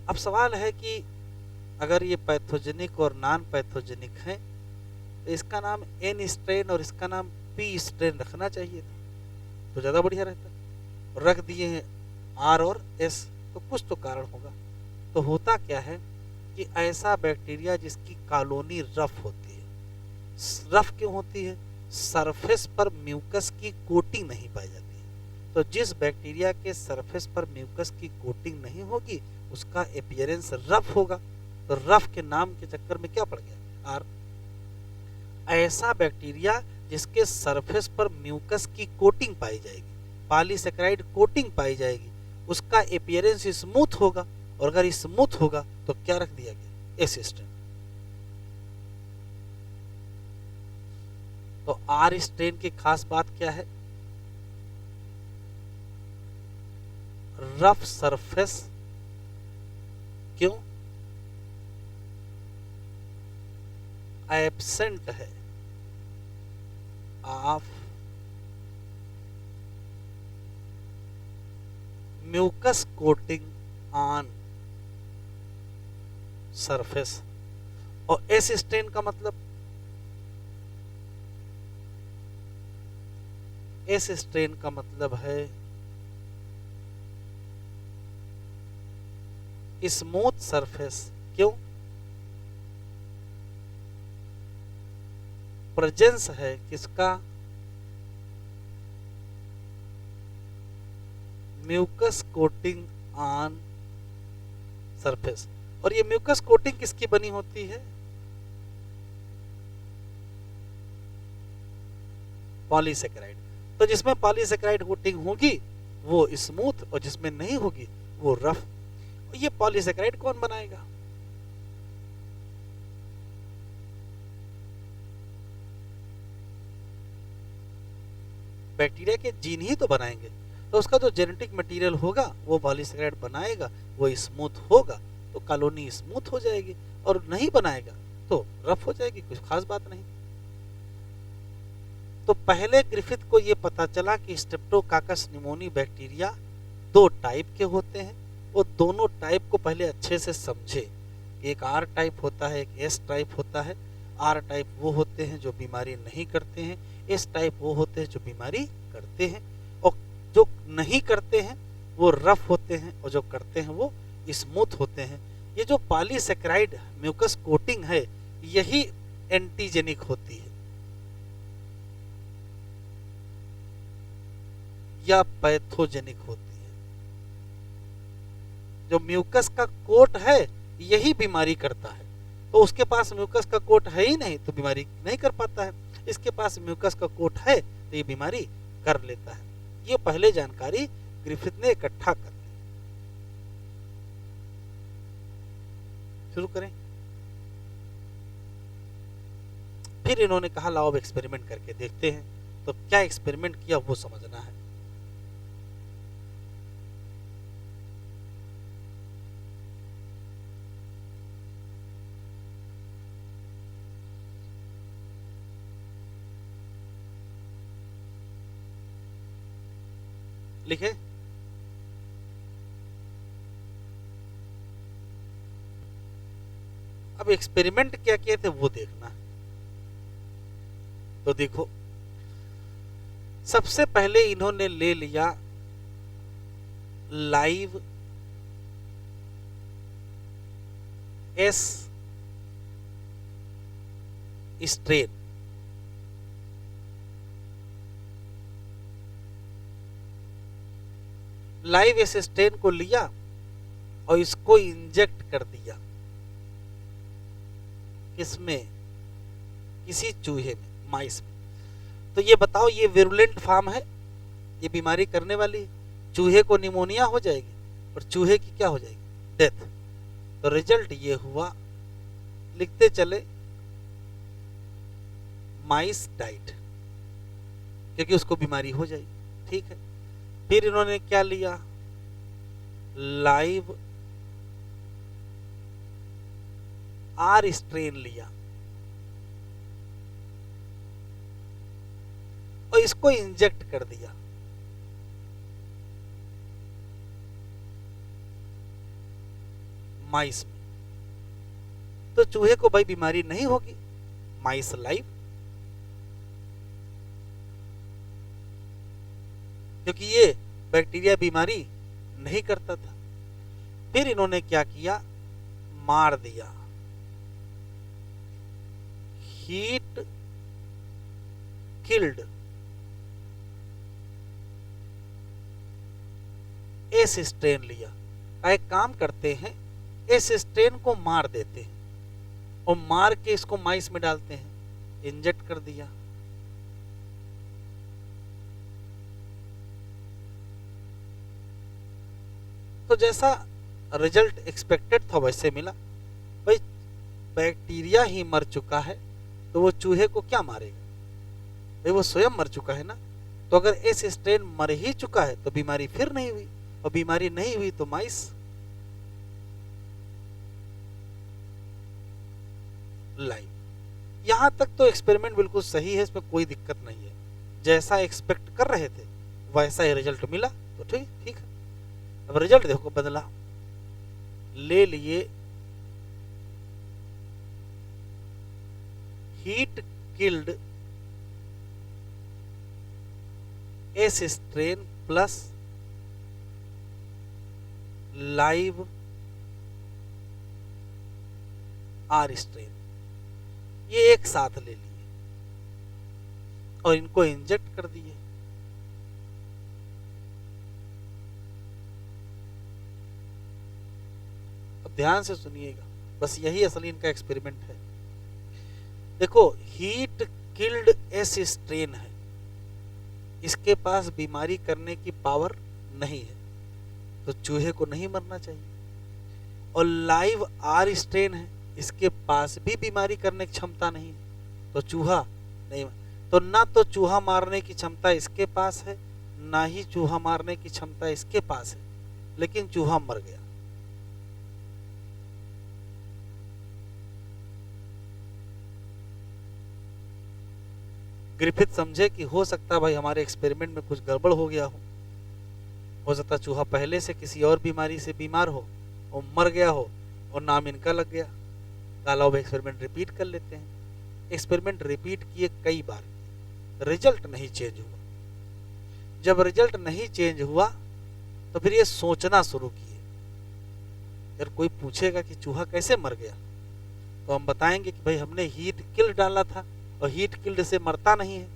अब सवाल है कि अगर ये पैथोजेनिक और नॉन पैथोजेनिक है तो इसका नाम एन स्ट्रेन और इसका नाम पी स्ट्रेन रखना चाहिए था, तो ज्यादा बढ़िया रहता। रख दिए हैं आर और एस, तो कुछ तो कारण होगा। तो होता क्या है कि ऐसा बैक्टीरिया जिसकी कॉलोनी रफ होती है। रफ क्यों होती है? सरफेस पर म्यूकस की कोटिंग नहीं पाई जाती है। तो जिस बैक्टीरिया के सरफेस पर म्यूकस की कोटिंग नहीं होगी उसका अपीयरेंस रफ होगा। तो रफ के नाम के चक्कर में क्या पड़ गया? आर। ऐसा बैक्टीरिया जिसके सरफेस पर म्यूकस की कोटिंग पाई जाएगी, पॉलीसेकेराइड कोटिंग पाई जाएगी, उसका अपीयरेंस स्मूथ होगा। और अगर स्मूथ होगा तो क्या रख दिया गया? S strain. तो आर स्ट्रेन की खास बात क्या है? Rough surface. क्यों? एब्सेंट है of mucus coating on surface. और एस स्ट्रेन का मतलब एस स्ट्रेन का मतलब है स्मूथ सरफेस। क्यों? प्रेजेंस है किसका? Mucus coating on surface. और ये म्यूकस कोटिंग किसकी बनी होती है? पॉलीसेकेराइड। तो जिसमें पॉलीसेकेराइड कोटिंग होगी वो स्मूथ, और जिसमें नहीं होगी वो रफ। ये पॉलीसेकेराइड कौन बनाएगा? बैक्टीरिया के जीन ही तो बनाएंगे। तो उसका जो जेनेटिक मटेरियल होगा वो पॉलीसेकेराइड बनाएगा, वो स्मूथ होगा तो कॉलोनी स्मूथ हो जाएगी, और नहीं बनाएगा तो रफ हो जाएगी। कुछ खास बात नहीं। तो पहले ग्रिफिथ को ये पता चला कि स्ट्रेप्टोकाकस निमोनी बैक्टीरिया दो टाइप के होते हैं। वो दोनों टाइप को पहले अच्छे से समझे। एक आर टाइप होता है, एक एस टाइप होता है। आर टाइप वो होते हैं जो बीमारी नहीं करते हैं, एस टाइप वो होते हैं जो बीमारी करते हैं। और जो नहीं करते हैं वो रफ होते हैं, और जो करते हैं वो स्मूथ होते हैं। ये जो पॉलीसेकेराइड म्यूकस कोटिंग है यही एंटीजेनिक होती है या पैथोजेनिक होती है। जो म्यूकस का कोट है यही बीमारी करता है। तो उसके पास म्यूकस का कोट है ही नहीं तो बीमारी नहीं कर पाता है। इसके पास म्यूकस का कोट है तो ये बीमारी कर लेता है। ये पहले जानकारी ग्रिफिथ ने इकट्ठा कर ली। शुरू करें। फिर इन्होंने कहा लाओ अब एक्सपेरिमेंट करके देखते हैं। तो क्या एक्सपेरिमेंट किया वो समझना है। लिखे। अब एक्सपेरिमेंट क्या किए थे वो देखना है। तो देखो, सबसे पहले इन्होंने ले लिया live S strain. Live S strain को लिया और इसको इंजेक्ट कर दिया। किसमें? किसी चूहे में, माइस में। तो ये बताओ, ये विरुलेंट फॉर्म है, ये बीमारी करने वाली है। चूहे को निमोनिया हो जाएगी और चूहे की क्या हो जाएगी? डेथ। तो रिजल्ट ये हुआ, लिखते चले, माइस डाइट, क्योंकि उसको बीमारी हो जाएगी। ठीक है। फिर इन्होंने क्या लिया? लाइव आर स्ट्रेन लिया और इसको इंजेक्ट कर दिया। माइस में। तो चूहे को भाई बीमारी नहीं होगी, माइस लाइव, क्योंकि ये बैक्टीरिया बीमारी नहीं करता था। फिर इन्होंने क्या किया? मार दिया। हीट किल्ड एस स्ट्रेन लिया। एक काम करते हैं, एस स्ट्रेन को मार देते हैं और मार के इसको माइस में डालते हैं, इंजेक्ट कर दिया। तो जैसा रिजल्ट एक्सपेक्टेड था वैसे मिला। भाई बैक्टीरिया ही मर चुका है तो वो चूहे को क्या मारेगा? भाई वो स्वयं मर चुका है ना। तो अगर एस स्ट्रेन मर ही चुका है तो बीमारी फिर नहीं हुई, और बीमारी नहीं हुई तो माइस लाइव। यहां तक तो एक्सपेरिमेंट बिल्कुल सही है, इसमें कोई दिक्कत नहीं है। जैसा एक्सपेक्ट कर रहे थे वैसा ही रिजल्ट मिला तो ठीक है। अब रिजल्ट देखो बदला। ले लिए heat killed S strain plus live R strain, ये एक साथ ले लिए और इनको इंजेक्ट कर दिए। अब ध्यान से सुनिएगा, बस यही असली इनका एक्सपेरिमेंट है। देखो, हीट किल्ड एस स्ट्रेन है, इसके पास बीमारी करने की पावर नहीं है, तो चूहे को नहीं मरना चाहिए। और लाइव आर स्ट्रेन है, इसके पास भी बीमारी करने की क्षमता नहीं है, तो चूहा नहीं। तो ना तो चूहा मारने की क्षमता इसके पास है, ना ही चूहा मारने की क्षमता इसके पास है, लेकिन चूहा मर गया। ग्रिफिथ समझे कि हो सकता भाई हमारे एक्सपेरिमेंट में कुछ गड़बड़ हो गया हो सकता चूहा पहले से किसी और बीमारी से बीमार हो और मर गया हो और नाम इनका लग गया। काला एक्सपेरिमेंट रिपीट कर लेते हैं। एक्सपेरिमेंट रिपीट किए कई बार, रिजल्ट नहीं चेंज हुआ। जब रिजल्ट नहीं चेंज हुआ तो फिर ये सोचना शुरू किए, यार कोई पूछेगा कि चूहा कैसे मर गया, तो हम बताएंगे कि भाई हमने हीट किल्ड डाला था और हीट किल्ड से मरता नहीं है,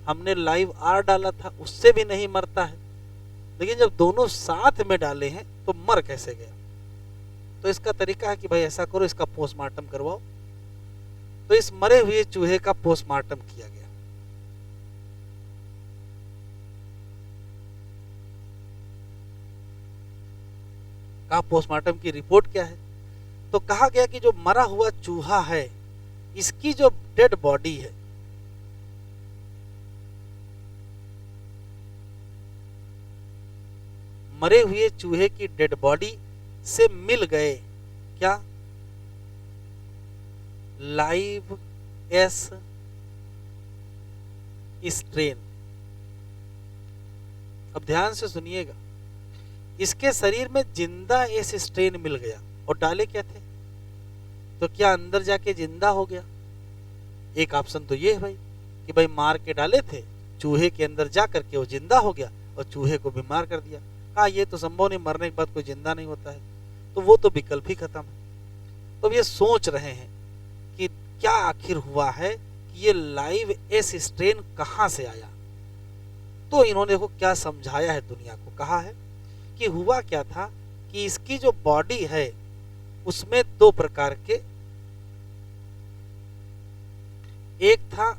हमने लाइव आर डाला था उससे भी नहीं मरता है, लेकिन जब दोनों साथ में डाले हैं तो मर कैसे गया। तो इसका तरीका है कि भाई ऐसा करो, इसका पोस्टमार्टम करवाओ। तो इस मरे हुए चूहे का पोस्टमार्टम किया गया। कहा पोस्टमार्टम की रिपोर्ट क्या है, तो कहा गया कि जो मरा हुआ चूहा है, इसकी जो डेड बॉडी है, मरे हुए चूहे की डेड बॉडी से मिल गए क्या, लाइव एस स्ट्रेन। अब ध्यान से सुनिएगा, इसके शरीर में जिंदा एस स्ट्रेन मिल गया और डाले क्या थे, तो क्या अंदर जाके जिंदा हो गया। एक ऑप्शन तो ये है भाई कि भाई मार के डाले थे, चूहे के अंदर जा करके वो जिंदा हो गया और चूहे को बीमार कर दिया। कहा ये तो संभव नहीं, मरने के बाद कोई जिंदा नहीं होता है, तो वो तो विकल्प ही खत्म है। तो ये सोच रहे हैं कि क्या आखिर हुआ है कि ये लाइव एस स्ट्रेन कहां से आया। तो इन्होंने देखो क्या समझाया है दुनिया को। कहा है कि हुआ क्या था कि इसकी जो बॉडी है उसमें दो प्रकार के, एक था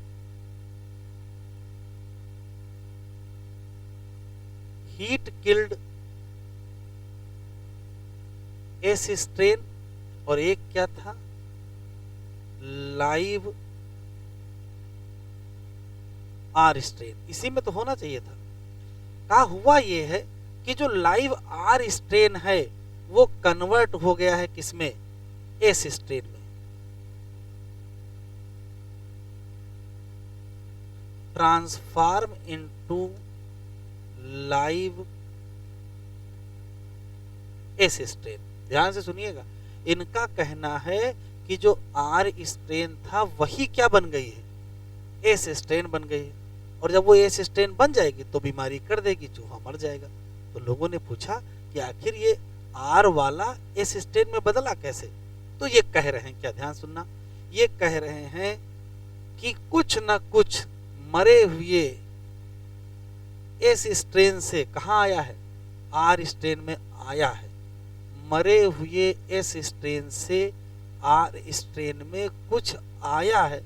हीट किल्ड एस स्ट्रेन और एक क्या था, लाइव आर स्ट्रेन। इसी में तो होना चाहिए था। कहा हुआ ये है कि जो लाइव आर स्ट्रेन है वो कन्वर्ट हो गया है किसमें, एस स्ट्रेन में। Transform into live S strain. ध्यान से सुनिएगा, इनका कहना है कि जो आर स्ट्रेन था वही क्या बन गई है, एस स्ट्रेन बन गई है, और जब वो एस स्ट्रेन बन जाएगी तो बीमारी कर देगी, चूहा मर जाएगा। तो लोगों ने पूछा कि आखिर ये आर वाला एस स्ट्रेन में बदला कैसे। तो ये कह रहे हैं, क्या ध्यान सुनना, ये कह रहे हैं कि कुछ ना कुछ मरे हुए एस स्ट्रेन से कहां आया है, आर स्ट्रेन में आया है। मरे हुए एस स्ट्रेन से आर स्ट्रेन में कुछ आया है।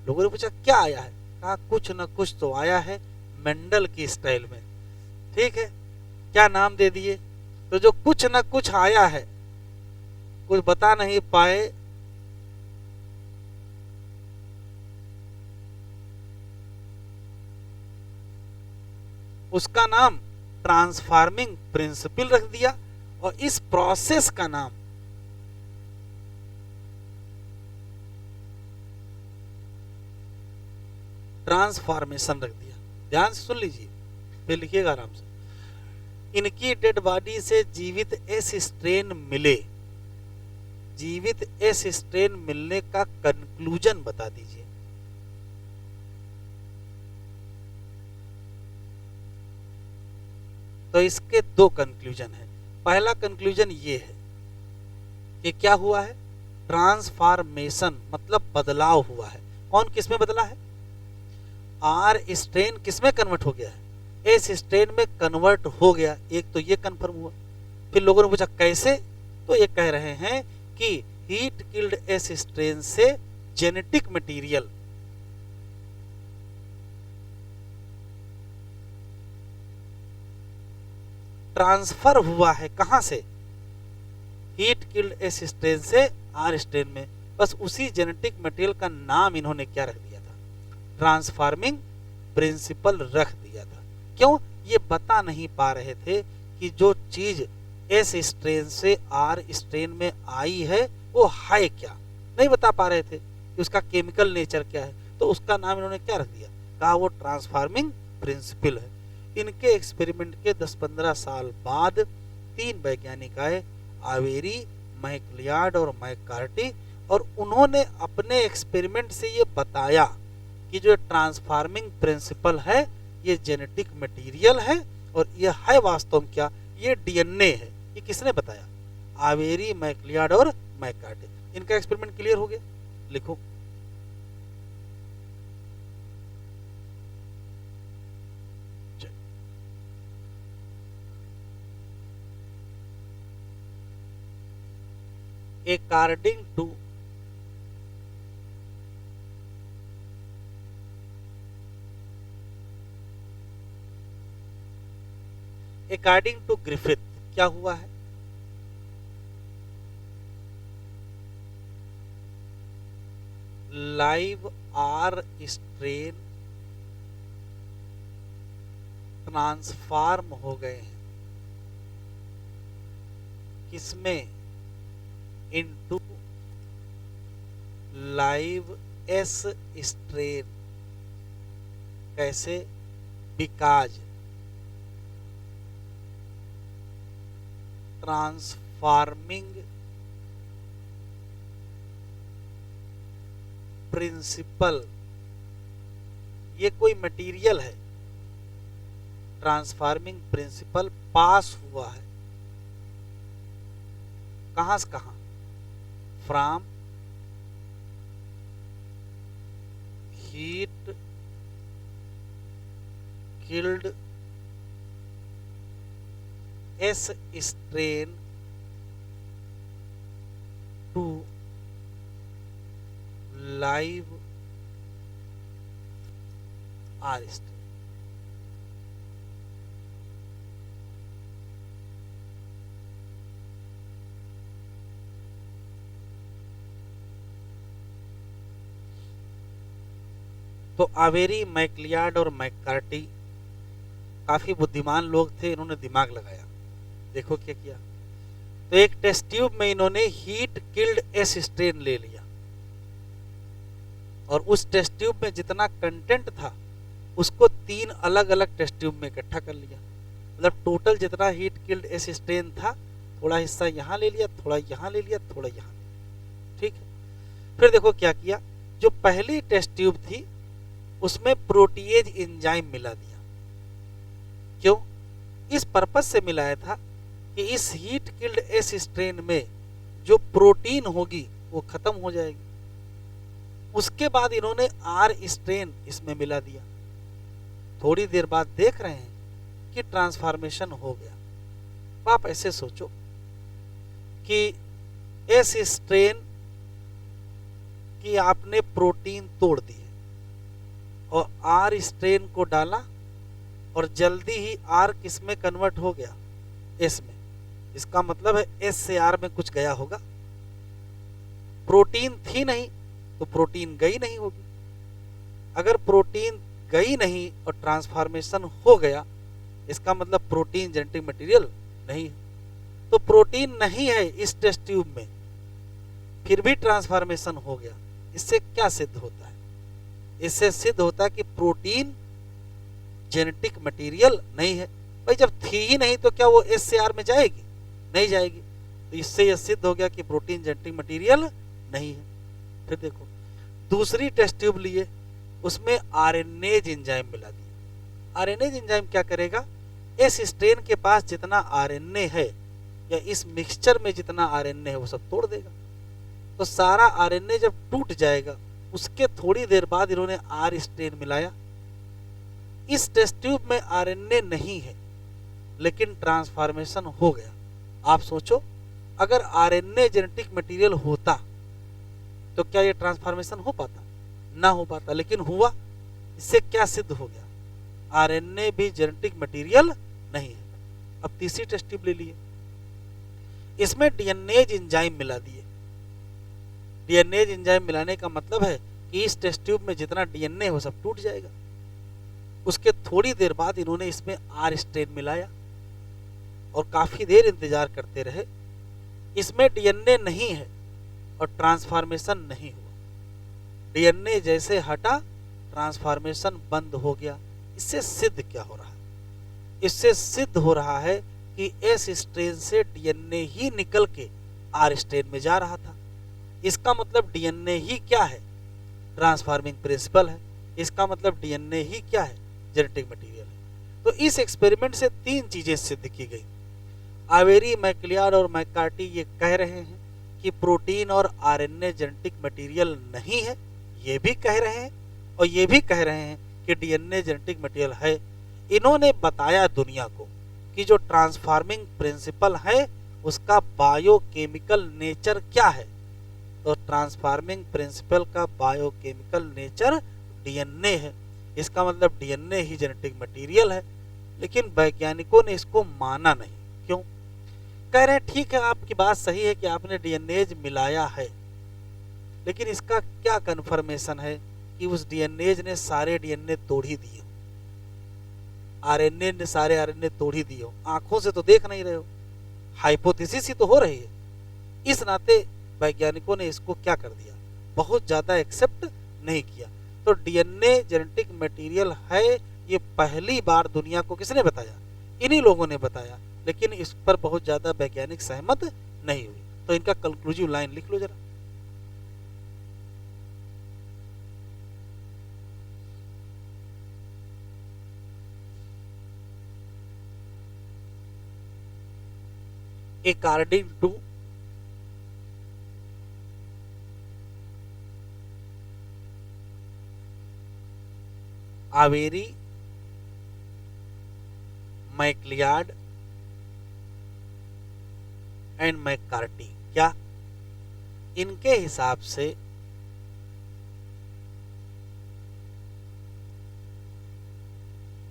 लोगों ने पूछा क्या आया है, कहा कुछ ना कुछ तो आया है मेंडल की स्टाइल में। ठीक है, क्या नाम दे दिए, तो जो कुछ ना कुछ आया है, कुछ बता नहीं पाए, उसका नाम ट्रांसफार्मिंग प्रिंसिपल रख दिया और इस प्रोसेस का नाम ट्रांसफॉर्मेशन रख दिया। ध्यान से सुन लीजिए, फिर लिखिएगा आराम से। इनकी डेड बॉडी से जीवित एस स्ट्रेन मिले, जीवित एस स्ट्रेन मिलने का कंक्लूजन बता दीजिए। तो इसके दो कंक्लूजन है। पहला कंक्लूजन ये है कि क्या हुआ है, ट्रांसफॉर्मेशन मतलब बदलाव हुआ है। कौन किस में बदला है, आर स्ट्रेन किस में कन्वर्ट हो गया है, एस स्ट्रेन में कन्वर्ट हो गया। एक तो ये कंफर्म हुआ। फिर लोगों ने पूछा कैसे, तो ये कह रहे हैं कि हीट किल्ड एस स्ट्रेन से जेनेटिक मटेरियल ट्रांसफर हुआ है। कहां से, हीट किल्ड एस स्ट्रेन से आर स्ट्रेन में। बस उसी जेनेटिक मटेरियल का नाम इन्होंने क्या रख दिया था, ट्रांसफार्मिंग प्रिंसिपल रख दिया था। क्यों, ये बता नहीं पा रहे थे कि जो चीज एस स्ट्रेन से आर स्ट्रेन में आई है वो है क्या, नहीं बता पा रहे थे कि उसका केमिकल नेचर क्या है। तो उसका नाम इन्होंने क्या रख दिया, कहा वो ट्रांसफार्मिंग प्रिंसिपल है। इनके एक्सपेरिमेंट के 10-15 साल बाद 3 वैज्ञानिक आए, आवेरी, मैकलियार्ड और मैककार्टी, और उन्होंने अपने एक्सपेरिमेंट से ये बताया कि जो ट्रांसफार्मिंग प्रिंसिपल है ये जेनेटिक मटेरियल है, और ये है वास्तव में क्या, ये डीएनए है। ये किसने बताया, आवेरी, मैकलियार्ड और मैककार्टी। इनका एक्सपेरिमेंट क्लियर हो गया, लिखो। According to ग्रिफिथ क्या हुआ है, लाइव आर स्ट्रेन ट्रांसफॉर्म हो गए हैं किसमें, इनटू लाइव एस स्ट्रेन। कैसे, बिकॉज ट्रांसफार्मिंग प्रिंसिपल, ये कोई मटेरियल है, ट्रांसफार्मिंग प्रिंसिपल पास हुआ है कहां से कहां, from heat killed S strain to live R strain. तो आवेरी, मैकलियार्ड और मैककार्टी काफी बुद्धिमान लोग थे, इन्होंने दिमाग लगाया। देखो क्या किया, तो एक टेस्ट ट्यूब में इन्होंने हीट किल्ड एस स्ट्रेन ले लिया, और उस टेस्ट ट्यूब में जितना कंटेंट था उसको 3 अलग अलग टेस्ट ट्यूब में इकट्ठा कर लिया। मतलब टोटल जितना हीट किल्ड एस स्ट्रेन था, थोड़ा हिस्सा यहाँ ले लिया, थोड़ा यहाँ ले लिया, थोड़ा यहाँ ले लिया, ठीक है। फिर देखो क्या किया, जो पहली टेस्ट ट्यूब थी उसमें प्रोटीएज एंजाइम मिला दिया। क्यों, इस पर्पस से मिलाया था कि इस हीट किल्ड एस स्ट्रेन में जो प्रोटीन होगी वो खत्म हो जाएगी। उसके बाद इन्होंने आर स्ट्रेन इसमें मिला दिया। थोड़ी देर बाद देख रहे हैं कि ट्रांसफॉर्मेशन हो गया। तो आप ऐसे सोचो कि एस स्ट्रेन की आपने प्रोटीन तोड़ दी है और आर स्ट्रेन को डाला, और जल्दी ही आर किस में कन्वर्ट हो गया, एस में। इसका मतलब है एस से आर में कुछ गया होगा। प्रोटीन थी नहीं तो प्रोटीन गई नहीं होगी। अगर प्रोटीन गई नहीं और ट्रांसफॉर्मेशन हो गया, इसका मतलब प्रोटीन जेनेटिक मटेरियल नहीं है। तो प्रोटीन नहीं है इस टेस्ट ट्यूब में, फिर भी ट्रांसफॉर्मेशन हो गया। इससे क्या सिद्ध होता है, इससे सिद्ध होता है कि प्रोटीन जेनेटिक मटेरियल नहीं है। भाई जब थी ही नहीं तो क्या वो एस से आर में जाएगी, नहीं जाएगी। तो इससे यह सिद्ध हो गया कि प्रोटीन जेनेटिक मटेरियल नहीं है। फिर देखो दूसरी टेस्ट ट्यूब लिए, उसमें आरएनएज एंजाइम मिला दिया। आरएनएज एंजाइम क्या करेगा, इस स्ट्रेन के पास जितना आरएनए है या इस मिक्सचर में जितना आरएनए है वो सब तोड़ देगा। तो सारा आरएनए जब टूट जाएगा उसके थोड़ी देर बाद इन्होंने आर स्ट्रेन मिलाया। इस टेस्ट ट्यूब में आरएनए नहीं है लेकिन ट्रांसफॉर्मेशन हो गया। आप सोचो, अगर आरएनए जेनेटिक मटेरियल होता तो क्या ये ट्रांसफॉर्मेशन हो पाता? ना हो पाता, लेकिन हुआ। इससे क्या सिद्ध हो गया? आरएनए भी जेनेटिक मटेरियल नहीं है। अब तीसरी टेस्ट ट्यूब ले लिए, इसमें डीएनएज एंजाइम मिला दिए। डीएनएज एंजाइम मिलाने का मतलब है कि इस टेस्ट ट्यूब में जितना डीएनए है वो सब टूट जाएगा। उसके थोड़ी देर बाद इन्होंने इसमें आर स्ट्रेन मिलाया और काफी देर इंतजार करते रहे। इसमें डीएनए नहीं है और ट्रांसफॉर्मेशन नहीं हुआ। डीएनए जैसे हटा ट्रांसफॉर्मेशन बंद हो गया। इससे सिद्ध क्या हो रहा है? इससे सिद्ध हो रहा है कि एस स्ट्रेन से डीएनए ही निकल के आर स्ट्रेन में जा रहा था। इसका मतलब डीएनए ही क्या है? ट्रांसफॉर्मिंग प्रिंसिपल है। इसका मतलब डीएनए ही क्या है? जेनेटिक मटेरियल है। तो इस एक्सपेरिमेंट से तीन चीजें सिद्ध की गई। आवेरी, मैकलियाड और मैककार्टी ये कह रहे हैं कि प्रोटीन और आरएनए जेनेटिक मटेरियल नहीं है, ये भी कह रहे हैं, और ये भी कह रहे हैं कि डीएनए जेनेटिक मटेरियल है। इन्होंने बताया दुनिया को कि जो ट्रांसफॉर्मिंग प्रिंसिपल है उसका बायोकेमिकल नेचर क्या है। तो ट्रांसफॉर्मिंग प्रिंसिपल का बायोकेमिकल नेचर डीएनए है। इसका मतलब डीएनए ही जेनेटिक मटेरियल है। लेकिन वैज्ञानिकों ने इसको माना नहीं। क्यों? कह रहे हैं ठीक है, आपकी बात सही है कि आपने डीएनएज मिलाया है, लेकिन इसका क्या कन्फर्मेशन है कि उस डीएनएज ने सारे डीएनए तोड़ ही दिए, आरएनए ने सारे आरएनए तोड़ ही दिए? आंखों से तो देख नहीं रहे हो, हाइपोथेसिस ही तो हो रही है। इस नाते वैज्ञानिकों ने इसको क्या कर दिया? बहुत ज्यादा एक्सेप्ट नहीं किया। तो डीएनए जेनेटिक मटेरियल है, ये पहली बार दुनिया को किसने बताया? इन्हीं लोगों ने बताया। लेकिन इस पर बहुत ज्यादा वैज्ञानिक सहमत नहीं हुई। तो इनका कंक्लूसिव लाइन लिख लो जरा। According to Avery, MacLeod and McCarty, क्या इनके हिसाब से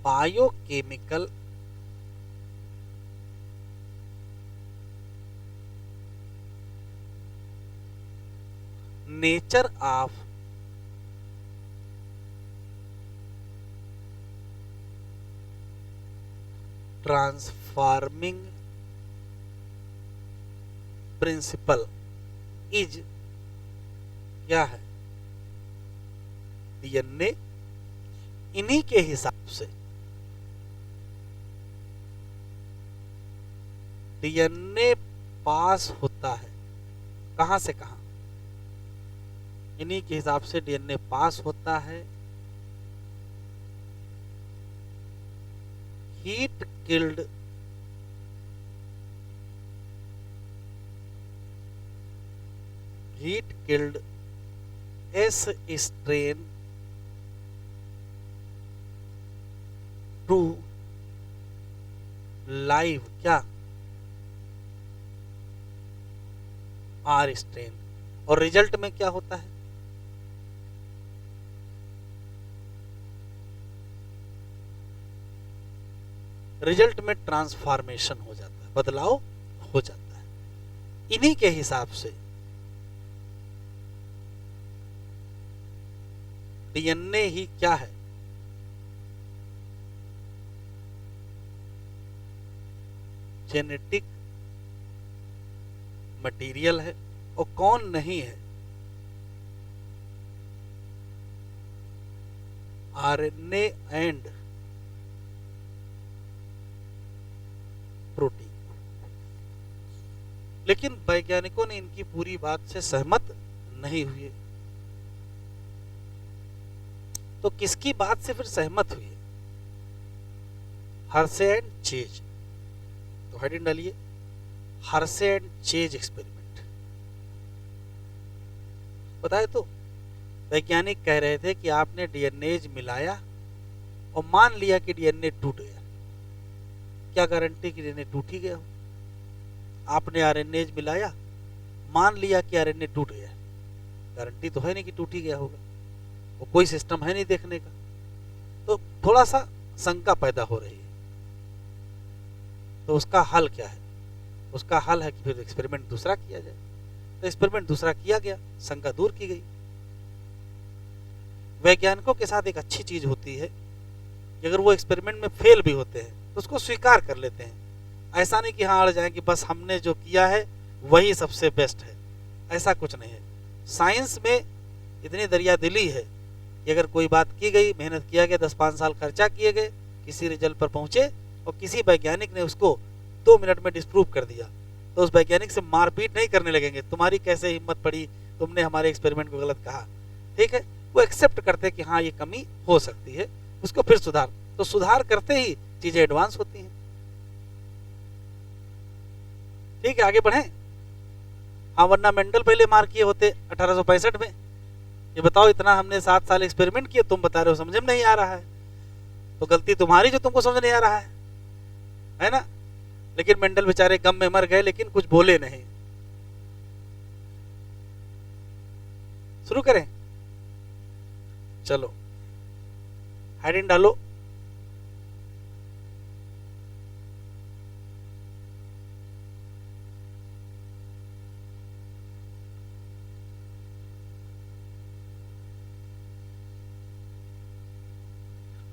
biochemical nature of transforming principle is क्या है? डीएनए। इन्हीं के हिसाब से डीएनए पास होता है। कहां से कहां? इन्हीं के हिसाब से डीएनए पास होता है heat killed S strain to live क्या? R strain. और रिजल्ट में क्या होता है? रिजल्ट में ट्रांसफॉर्मेशन हो जाता है, बदलाव हो जाता है। इन्हीं के हिसाब से डीएनए ही क्या है? जेनेटिक मटेरियल है। और कौन नहीं है? RNA and protein. लेकिन वैज्ञानिकों ने इनकी पूरी बात से सहमत नहीं हुए। तो किसकी बात से फिर सहमत हुए? हर्शे एंड चेज, तो हेडिंग डालिए हर्शे एंड चेज एक्सपेरिमेंट। बताए तो वैज्ञानिक कह रहे थे कि आपने डीएनए मिलाया और मान लिया कि डीएनए टूट गया, क्या गारंटी कि डीएनए टूट ही गया हो। आपने आरएनए मिलाया, मान लिया कि आरएनए टूट गया, गारंटी तो है नहीं कि टूट ही गया होगा, वो कोई सिस्टम है नहीं देखने का, तो थोड़ा सा शंका पैदा हो रही है। तो उसका हल क्या है? उसका हल है कि फिर एक्सपेरिमेंट दूसरा किया जाए। तो एक्सपेरिमेंट दूसरा किया गया, शंका दूर की गई। वैज्ञानिकों के साथ एक अच्छी चीज होती है कि अगर वो एक्सपेरिमेंट में फेल भी होते हैं तो उसको स्वीकार कर लेते हैं। ऐसा नहीं कि हाँ अड़ जाए कि बस हमने जो किया है वही सबसे बेस्ट है, ऐसा कुछ नहीं है। साइंस में इतनी दरियादिली है कि अगर कोई बात की गई, मेहनत किया गया, 10-5 साल खर्चा किए गए, किसी रिजल्ट पर पहुंचे और किसी वैज्ञानिक ने उसको 2 मिनट में डिस्प्रूव कर दिया, तो उस वैज्ञानिक से मारपीट नहीं करने लगेंगे, तुम्हारी कैसे हिम्मत पड़ी, तुमने हमारे एक्सपेरिमेंट को गलत कहा। ठीक है, वो एक्सेप्ट करते हैं कि हाँ ये कमी हो सकती है, उसको फिर सुधार, तो सुधार करते ही चीजें एडवांस होती हैं। ठीक है, आगे बढ़ें। हाँ, वरना मेंडल पहले मार किए होते 1865 में। ये बताओ, इतना हमने 7 साल एक्सपेरिमेंट किए, तुम बता रहे हो समझ में नहीं आ रहा है, तो गलती तुम्हारी जो तुमको समझ नहीं आ रहा है ना। लेकिन मेंडल बेचारे गम में मर गए, लेकिन कुछ बोले नहीं। शुरू करें, चलो हेडिंग डालो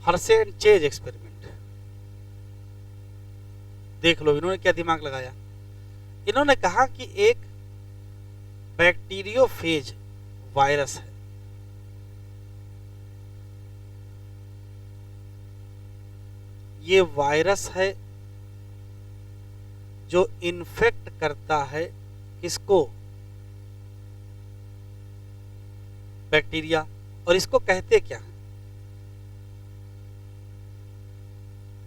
हर्शे एंड चेज एक्सपेरिमेंट। देख लो इन्होंने क्या दिमाग लगाया। इन्होंने कहा कि एक बैक्टीरियोफेज वायरस है, ये वायरस है जो इन्फेक्ट करता है किसको? बैक्टीरिया। और इसको कहते क्या है?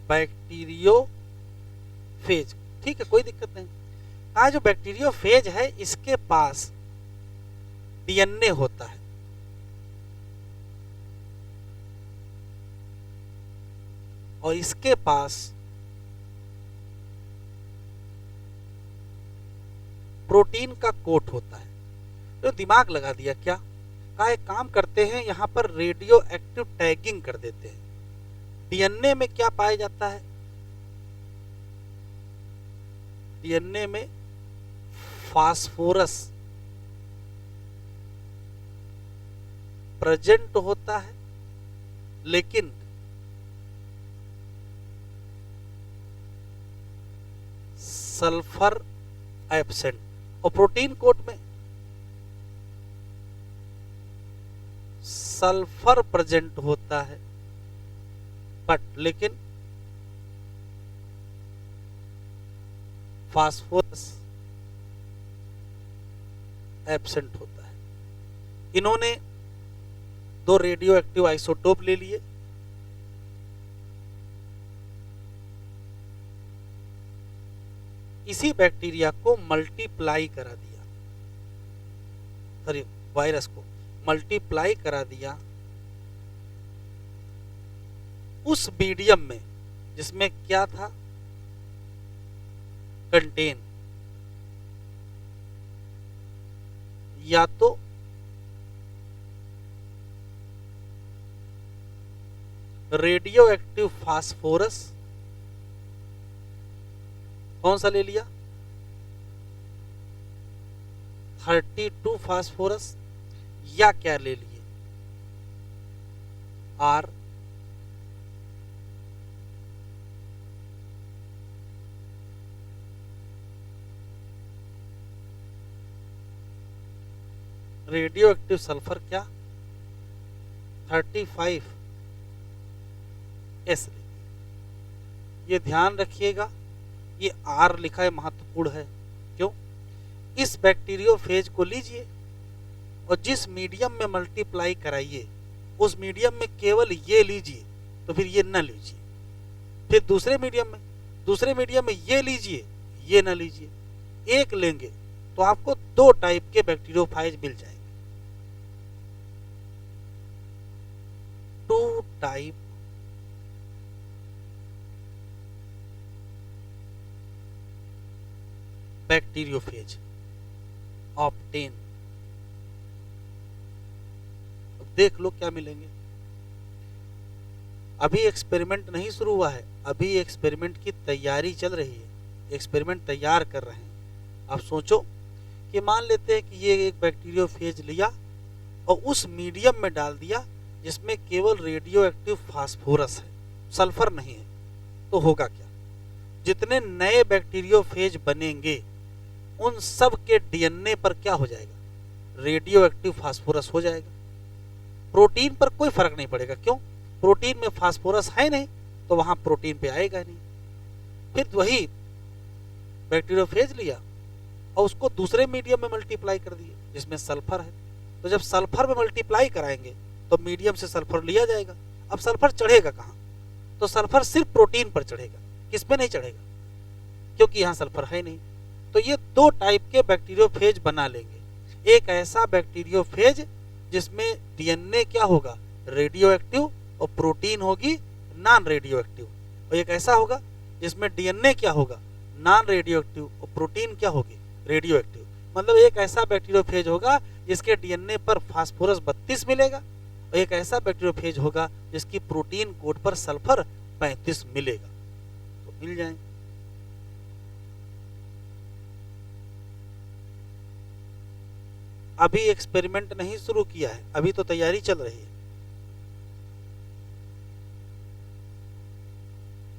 बैक्टीरियोफेज। ठीक है, कोई दिक्कत नहीं। कहा जो बैक्टीरियोफेज है इसके पास डीएनए होता है, और इसके पास प्रोटीन का कोट होता है। तो दिमाग लगा दिया क्या? कहा एक काम करते हैं, यहां पर रेडियो एक्टिव टैगिंग कर देते हैं। डीएनए में क्या पाया जाता है? डीएनए में फास्फोरस प्रेजेंट होता है, लेकिन सल्फर एब्सेंट। और प्रोटीन कोड में सल्फर प्रेजेंट होता है, बट लेकिन फास्फोरस एब्सेंट होता है। इन्होंने 2 रेडियो एक्टिव आइसोटोप ले लिए, इसी बैक्टीरिया को मल्टीप्लाई करा दिया, सॉरी वायरस को मल्टीप्लाई करा दिया उस मीडियम में जिसमें क्या था? कंटेन या तो रेडियो एक्टिव फास्फोरस, कौन सा ले लिया? 32 फास्फोरस, या क्या ले लिए? आर रेडियो एक्टिव सल्फर क्या? 35 एस। ये ध्यान रखिएगा, ये आर लिखा है महत्वपूर्ण है। क्यों? इस बैक्टीरियोफेज को लीजिए और जिस मीडियम में मल्टीप्लाई कराइए उस मीडियम में केवल ये लीजिए, तो फिर ये न लीजिए। फिर दूसरे मीडियम में ये लीजिए, ये ना लीजिए, एक लेंगे तो आपको 2 टाइप के बैक्टीरियोफाइज मिल जाएंगे। 2 टाइप बैक्टीरियोफेज ऑब्टेन। देख लो क्या मिलेंगे। अभी एक्सपेरिमेंट नहीं शुरू हुआ है, अभी एक्सपेरिमेंट की तैयारी चल रही है, एक्सपेरिमेंट तैयार कर रहे हैं। आप सोचो कि मान लेते हैं कि ये एक बैक्टीरियोफेज लिया और उस मीडियम में डाल दिया जिसमें केवल रेडियो एक्टिव फास्फोरस है, सल्फर नहीं है, तो होगा क्या? जितने नए बैक्टीरियोफेज बनेंगे उन सब के डीएनए पर क्या हो जाएगा? रेडियो एक्टिव फास्फोरस हो जाएगा। प्रोटीन पर कोई फर्क नहीं पड़ेगा। क्यों? प्रोटीन में फास्फोरस है नहीं, तो वहां प्रोटीन पे आएगा नहीं। फिर वही बैक्टीरियोफेज लिया और उसको दूसरे मीडियम में मल्टीप्लाई कर दिए जिसमें सल्फर है, तो जब सल्फर में मल्टीप्लाई कराएंगे तो मीडियम से सल्फर लिया जाएगा। अब सल्फर चढ़ेगा कहाँ? तो सल्फर सिर्फ प्रोटीन पर चढ़ेगा, किस पे नहीं चढ़ेगा, क्योंकि यहाँ सल्फर है नहीं। तो ये 2 टाइप के बैक्टीरियोफेज बना लेंगे। एक ऐसा बैक्टीरियोफेज जिसमें डीएनए क्या होगा? रेडियो एक्टिव, और प्रोटीन होगी नॉन रेडियो एक्टिव। और एक ऐसा होगा जिसमें डीएनए क्या होगा? नॉन रेडियो एक्टिव, और प्रोटीन क्या होगी? Radio active. मतलब एक ऐसा बैक्टीरियोफेज होगा जिसके डीएनए पर फास्फोरस 32 मिलेगा, और एक ऐसा बैक्टीरियोफेज होगा जिसकी प्रोटीन कोड पर सल्फर 35 मिलेगा। तो मिल जाएंगे। अभी एक्सपेरिमेंट नहीं शुरू किया है, अभी तो तैयारी चल रही है।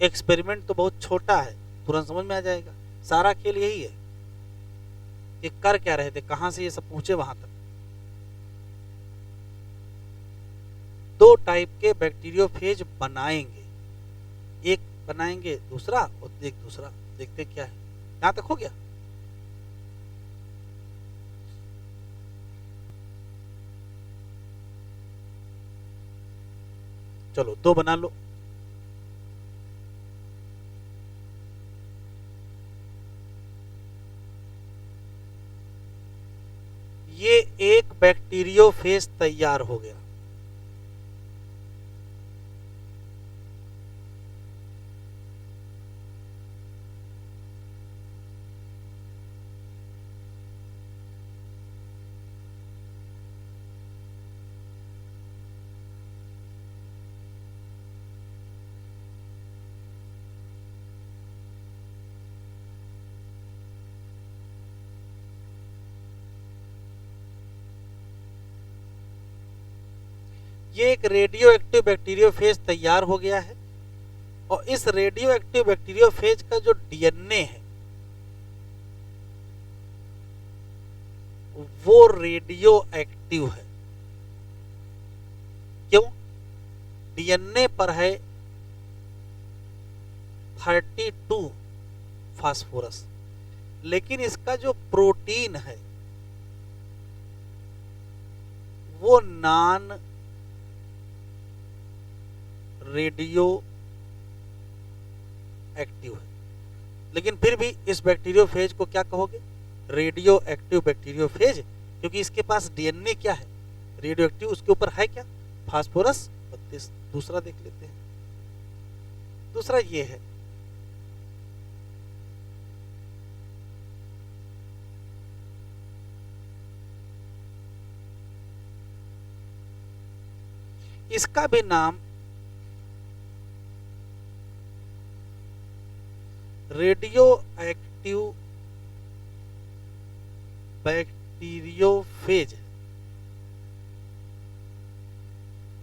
एक्सपेरिमेंट तो बहुत छोटा है, तुरंत समझ में आ जाएगा। सारा खेल यही है कि कर क्या रहे थे, कहां से ये सब पहुंचे वहां तक। 2 टाइप के बैक्टीरियोफेज बनाएंगे, एक बनाएंगे दूसरा और एक दूसरा। देखते क्या है। यहां तक हो गया? चलो 2 बना लो। ये एक बैक्टीरियोफेज तैयार हो गया। ये एक रेडियो एक्टिव बैक्टीरियोफेज तैयार हो गया है, और इस रेडियो एक्टिव बैक्टीरियोफेज का जो डीएनए है वो रेडियो एक्टिव है। क्यों? डीएनए पर है 32 फास्फोरस, लेकिन इसका जो प्रोटीन है वो नॉन रेडियो एक्टिव है। लेकिन फिर भी इस बैक्टीरियोफेज को क्या कहोगे? रेडियो एक्टिव बैक्टीरियोफेज, क्योंकि इसके पास डीएनए क्या है? Radio active. उसके ऊपर है क्या? फास्फोरस 32। दूसरा देख लेते हैं। दूसरा ये है, इसका भी नाम रेडियो एक्टिव बैक्टीरियोफेज है।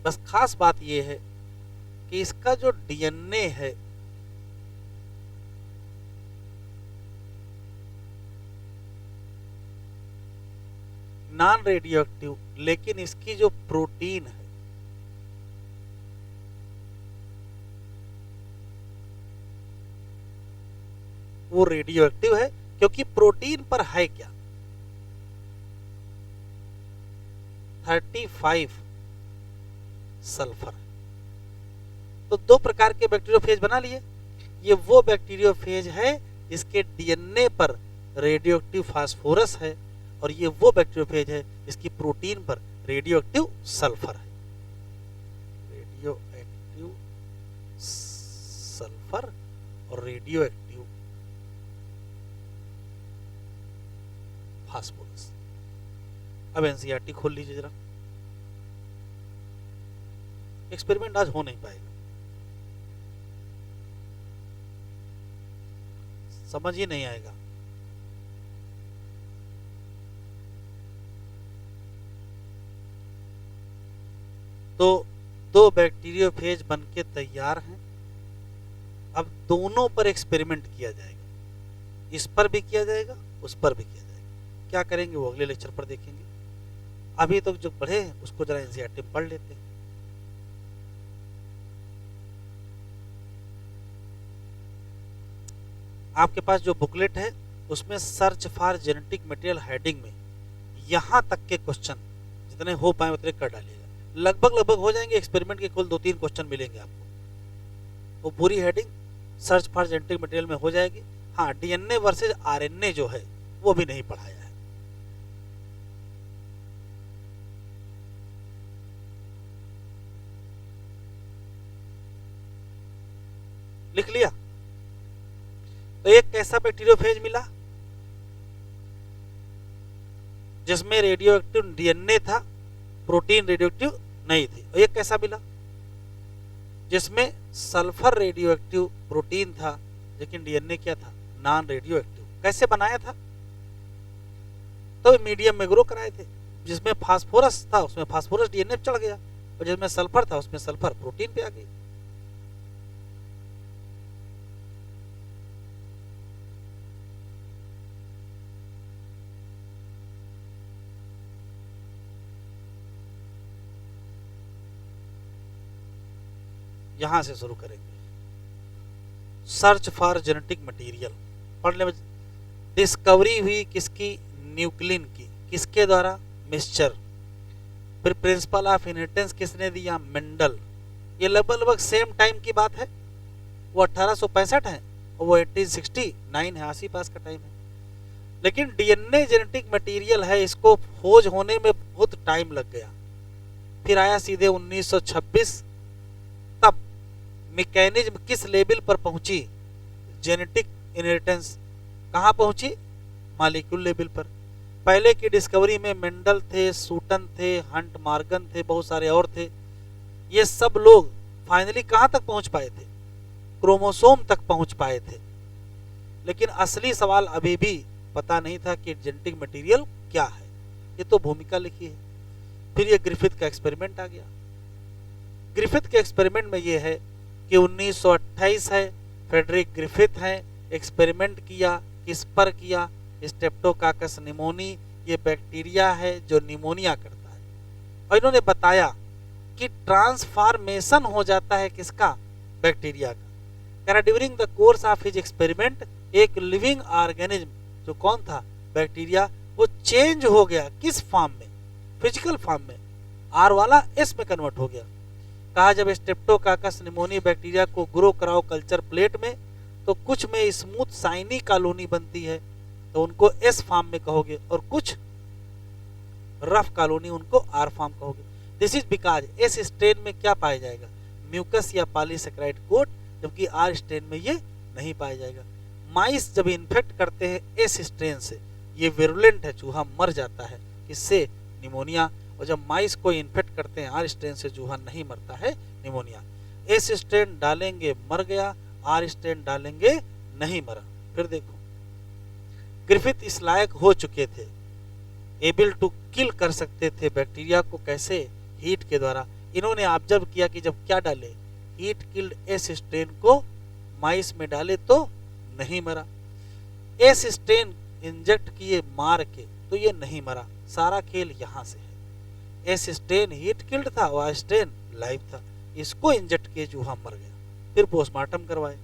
बस खास बात यह है कि इसका जो डीएनए है नॉन रेडियो एक्टिव, लेकिन इसकी जो प्रोटीन है वो रेडियो एक्टिव है, क्योंकि प्रोटीन पर है क्या? 35 सल्फर। तो 2 प्रकार के बैक्टीरियोफेज बना लिए। ये वो बैक्टीरियोफेज है जिसके डीएनए पर रेडियोएक्टिव फास्फोरस है, और ये वो बैक्टीरियोफेज है जिसकी प्रोटीन पर रेडियोएक्टिव सल्फर है। रेडियोएक्टिव सल्फर और रेडियोएक्टिव फास्फोरस। अब एनसीईआरटी खोल लीजिए जरा, एक्सपेरिमेंट आज हो नहीं पाएगा, समझ ही नहीं आएगा। तो दो बैक्टीरियोफेज बनके तैयार हैं। अब दोनों पर एक्सपेरिमेंट किया जाएगा, इस पर भी किया जाएगा, उस पर भी किया जाएगा। क्या करेंगे वो अगले लेक्चर पर देखेंगे। अभी तो जो पढ़े हैं उसको जरा एनसीईआरटी में पढ़ लेते हैं। आपके पास जो बुकलेट है उसमें search for genetic material heading में यहां तक के क्वेश्चन जितने हो पाए उतने कर डालिएगा। लगभग हो जाएंगे। एक्सपेरिमेंट के कुल 2-3 क्वेश्चन मिलेंगे आपको। वो पूरी heading search for genetic material में हो जाएगी। हाँ, डीएनए वर्सेज आरएनए जो है वो भी नहीं पढ़ाया है। लिख लिया? तो एक कैसा बैक्टीरियोफेज मिला जिसमें रेडियोएक्टिव डीएनए था, प्रोटीन रेडियोएक्टिव नहीं थी। और एक कैसा मिला जिसमें सल्फर रेडियोएक्टिव प्रोटीन था लेकिन डीएनए क्या था, नॉन रेडियोएक्टिव। कैसे बनाया था? तो मीडियम में ग्रो कराए थे। जिसमें फास्फोरस था उसमें फास्फोरस डीएनए चढ़ गया, और जिसमें सल्फर था उसमें सल्फर प्रोटीन पे आ गई। यहां से शुरू करेंगे। सर्च फॉर जेनेटिक मटेरियल पढ़ने में डिस्कवरी हुई किसकी, न्यूक्लिन की। किसके द्वारा, मिक्सचर। फिर प्रिंसिपल ऑफ इनहेरिटेंस किसने दिया, मेंडल। ये लगभग सेम टाइम की बात है। वो 1865 है और वो 1869 है, आसी पास का टाइम है। लेकिन डीएनए जेनेटिक मटेरियल है, इसको खोज होने में बहुत टाइम लग गया। फिर आया सीधे 1926। तब मैकेनिज्म किस लेवल पर पहुंची, जेनेटिक इनहेरिटेंस कहां पहुंची, मॉलिक्यूल लेवल पर। पहले की डिस्कवरी में मेंडल थे, सूटन थे, हंट मॉर्गन थे, बहुत सारे और थे। ये सब लोग फाइनली कहां तक पहुंच पाए थे, क्रोमोसोम तक पहुंच पाए थे। लेकिन असली सवाल अभी भी पता नहीं था कि जेनेटिक मटेरियल क्या है। ये तो भूमिका लिखी है। फिर ये ग्रिफिथ का एक्सपेरिमेंट आ गया। ग्रिफिथ के एक्सपेरिमेंट में ये है कि 1928 है, फ्रेडरिक ग्रिफिथ है, एक्सपेरिमेंट किया। किस पर किया, स्ट्रेप्टोकाकस निमोनी। ये बैक्टीरिया है जो निमोनिया करता है। और इन्होंने बताया कि ट्रांसफॉर्मेशन हो जाता है किसका, बैक्टीरिया का। During the course of his experiment एक लिविंग ऑर्गेनिज्म जो कौन था, बैक्टीरिया, वो चेंज हो गया। किस फॉर्म में, फिजिकल फॉर्म में, आर वाला एस में कन्वर्ट हो गया। कहा जब स्ट्रेप्टोकाकस निमोनी बैक्टीरिया को ग्रो कराओ कल्चर प्लेट में तो कुछ में स्मूथ शाइनी कॉलोनी बनती है तो उनको एस फॉर्म में कहोगे, और कुछ रफ कॉलोनी उनको आर फॉर्म कहोगे। This is because S strain में क्या पाया जाएगा, म्यूकस या पॉलीसेकेराइड कोट, जबकि आर स्ट्रेन में ये नहीं पाया जाएगा। माइस जब इन्फेक्ट करते हैं एस स्ट्रेन से, ये विरुलेंट है, चूहा मर जाता है, इससे निमोनिया। और जब माइस को इन्फेक्ट करते हैं आर स्ट्रेन से, चूहा नहीं मरता है, निमोनिया। एस स्ट्रेन डालेंगे मर गया, आर स्ट्रेन डालेंगे नहीं मरा। फिर देखो ग्रिफिथ इस लायक हो चुके थे, एबल टू किल कर सकते थे बैक्टीरिया को। कैसे, हीट के द्वारा। इन्होंने ऑब्जर्व किया कि जब क्या डाले, हीट किल्ड एस स्ट्रेन को माइस में डाले तो नहीं मरा। एस स्ट्रेन इंजेक्ट किए मार के तो ये नहीं मरा। सारा खेल यहां से है। एस स्ट्रेन हीट किल्ड था, वह स्ट्रेन लाइव था। इसको इंजेक्ट किए, चूहा मर गया। फिर पोस्टमार्टम करवाए।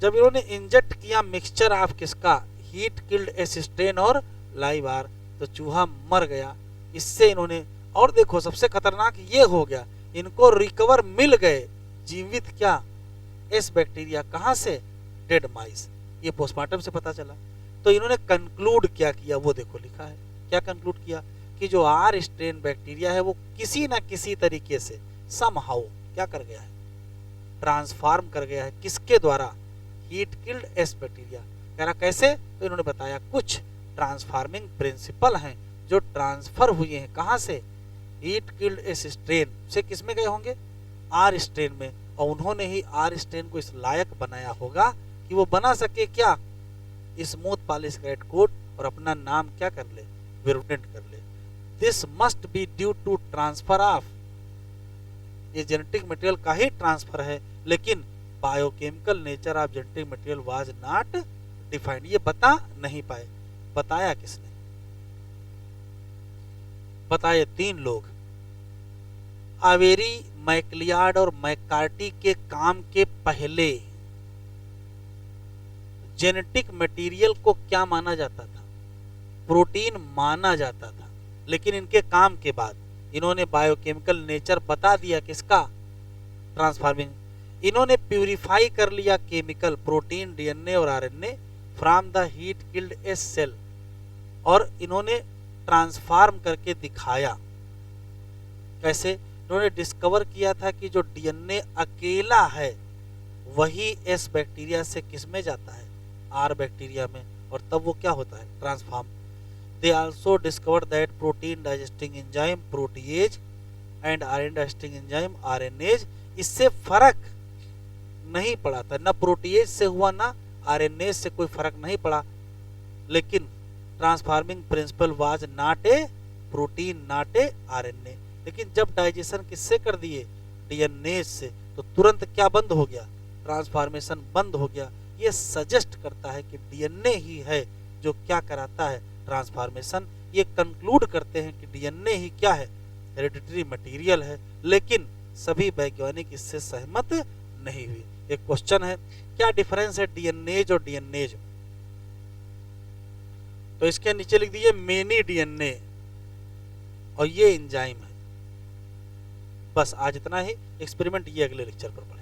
जब इन्होंने इंजेक्ट किया मिक्सचर ऑफ किसका, हीट किल्ड एस स्ट्रेन और लाइव आर, तो चूहा मर गया। इससे इन्होंने, और देखो सबसे खतरनाक ये हो गया, इनको रिकवर मिल गए जीवित क्या, एस बैक्टीरिया कहाँ से, डेड माइस। ये पोस्टमार्टम से पता चला। तो इन्होंने कंक्लूड क्या किया वो देखो लिखा है, क्या कंक्लूड किया कि जो आर स्ट्रेन बैक्टीरिया है वो किसी ना किसी तरीके से समहाउ क्या कर गया है, ट्रांसफॉर्म कर गया है, किसके द्वारा, हीट किल्ड एस बैक्टीरिया। कह रहा कैसे, तो इन्होंने बताया कुछ ट्रांसफार्मिंग प्रिंसिपल हैं जो ट्रांसफर हुए हैं कहाँ से, हीट किल्ड एस स्ट्रेन से किस में गए होंगे, आर स्ट्रेन में, और उन्होंने ही आर स्ट्रेन को इस लायक बनाया होगा कि वो बना सके क्या, स्मूथ पॉलीसेकेराइड कोट, और अपना नाम क्या कर ले, विरुडेंट कर ले। This must be due to transfer of, ये जेनेटिक मटेरियल का ही ट्रांसफर है, लेकिन biochemical nature of genetic material was not defined, ये बता नहीं पाए। बताया किसने, बताए 3 लोग, आवेरी, मैक्लियार्ड और मैकार्टी के काम के पहले जेनेटिक मटेरियल को क्या माना जाता था, प्रोटीन माना जाता था, लेकिन इनके काम के बाद इन्होंने बायोकेमिकल नेचर बता दिया किसका, ट्रांसफार्मिंग। इन्होंने प्यूरिफाई कर लिया केमिकल, प्रोटीन, डीएनए और RNA from the heat killed S cell, और इन्होंने ट्रांसफार्म करके दिखाया। कैसे, इन्होंने डिस्कवर किया था कि जो डीएनए अकेला है वही एस बैक्टीरिया से किस में जाता है, आर बैक्टीरिया में, और तब वो क्या होता है, transform. They also discover that protein digesting enzyme protease and RNA digesting enzyme RNase, इससे फर्क नहीं पड़ा था, ना प्रोटीएज से हुआ ना आरएनएज से कोई फर्क नहीं पड़ा, लेकिन transforming principle was not a protein not a RNA. लेकिन जब डाइजेशन किससे कर दिए, डीएनए से, तो तुरंत क्या बंद हो गया, ट्रांसफॉर्मेशन बंद हो गया। ये सजेस्ट करता है कि डीएनए ही है जो क्या कराता है, ट्रांसफॉर्मेशन। ये कंक्लूड करते हैं कि डीएनए ही क्या है, हेरिडिटरी मटेरियल है, लेकिन सभी वैज्ञानिक इससे सहमत नहीं हुए। एक क्वेश्चन है, क्या डिफरेंस है डीएनएज और डीएनएज, तो इसके नीचे लिख दीजिए मेनी डीएनए, और ये एंजाइम है। बस आज इतना ही, एक्सपेरिमेंट ये अगले लेक्चर पर पढ़ेंगे।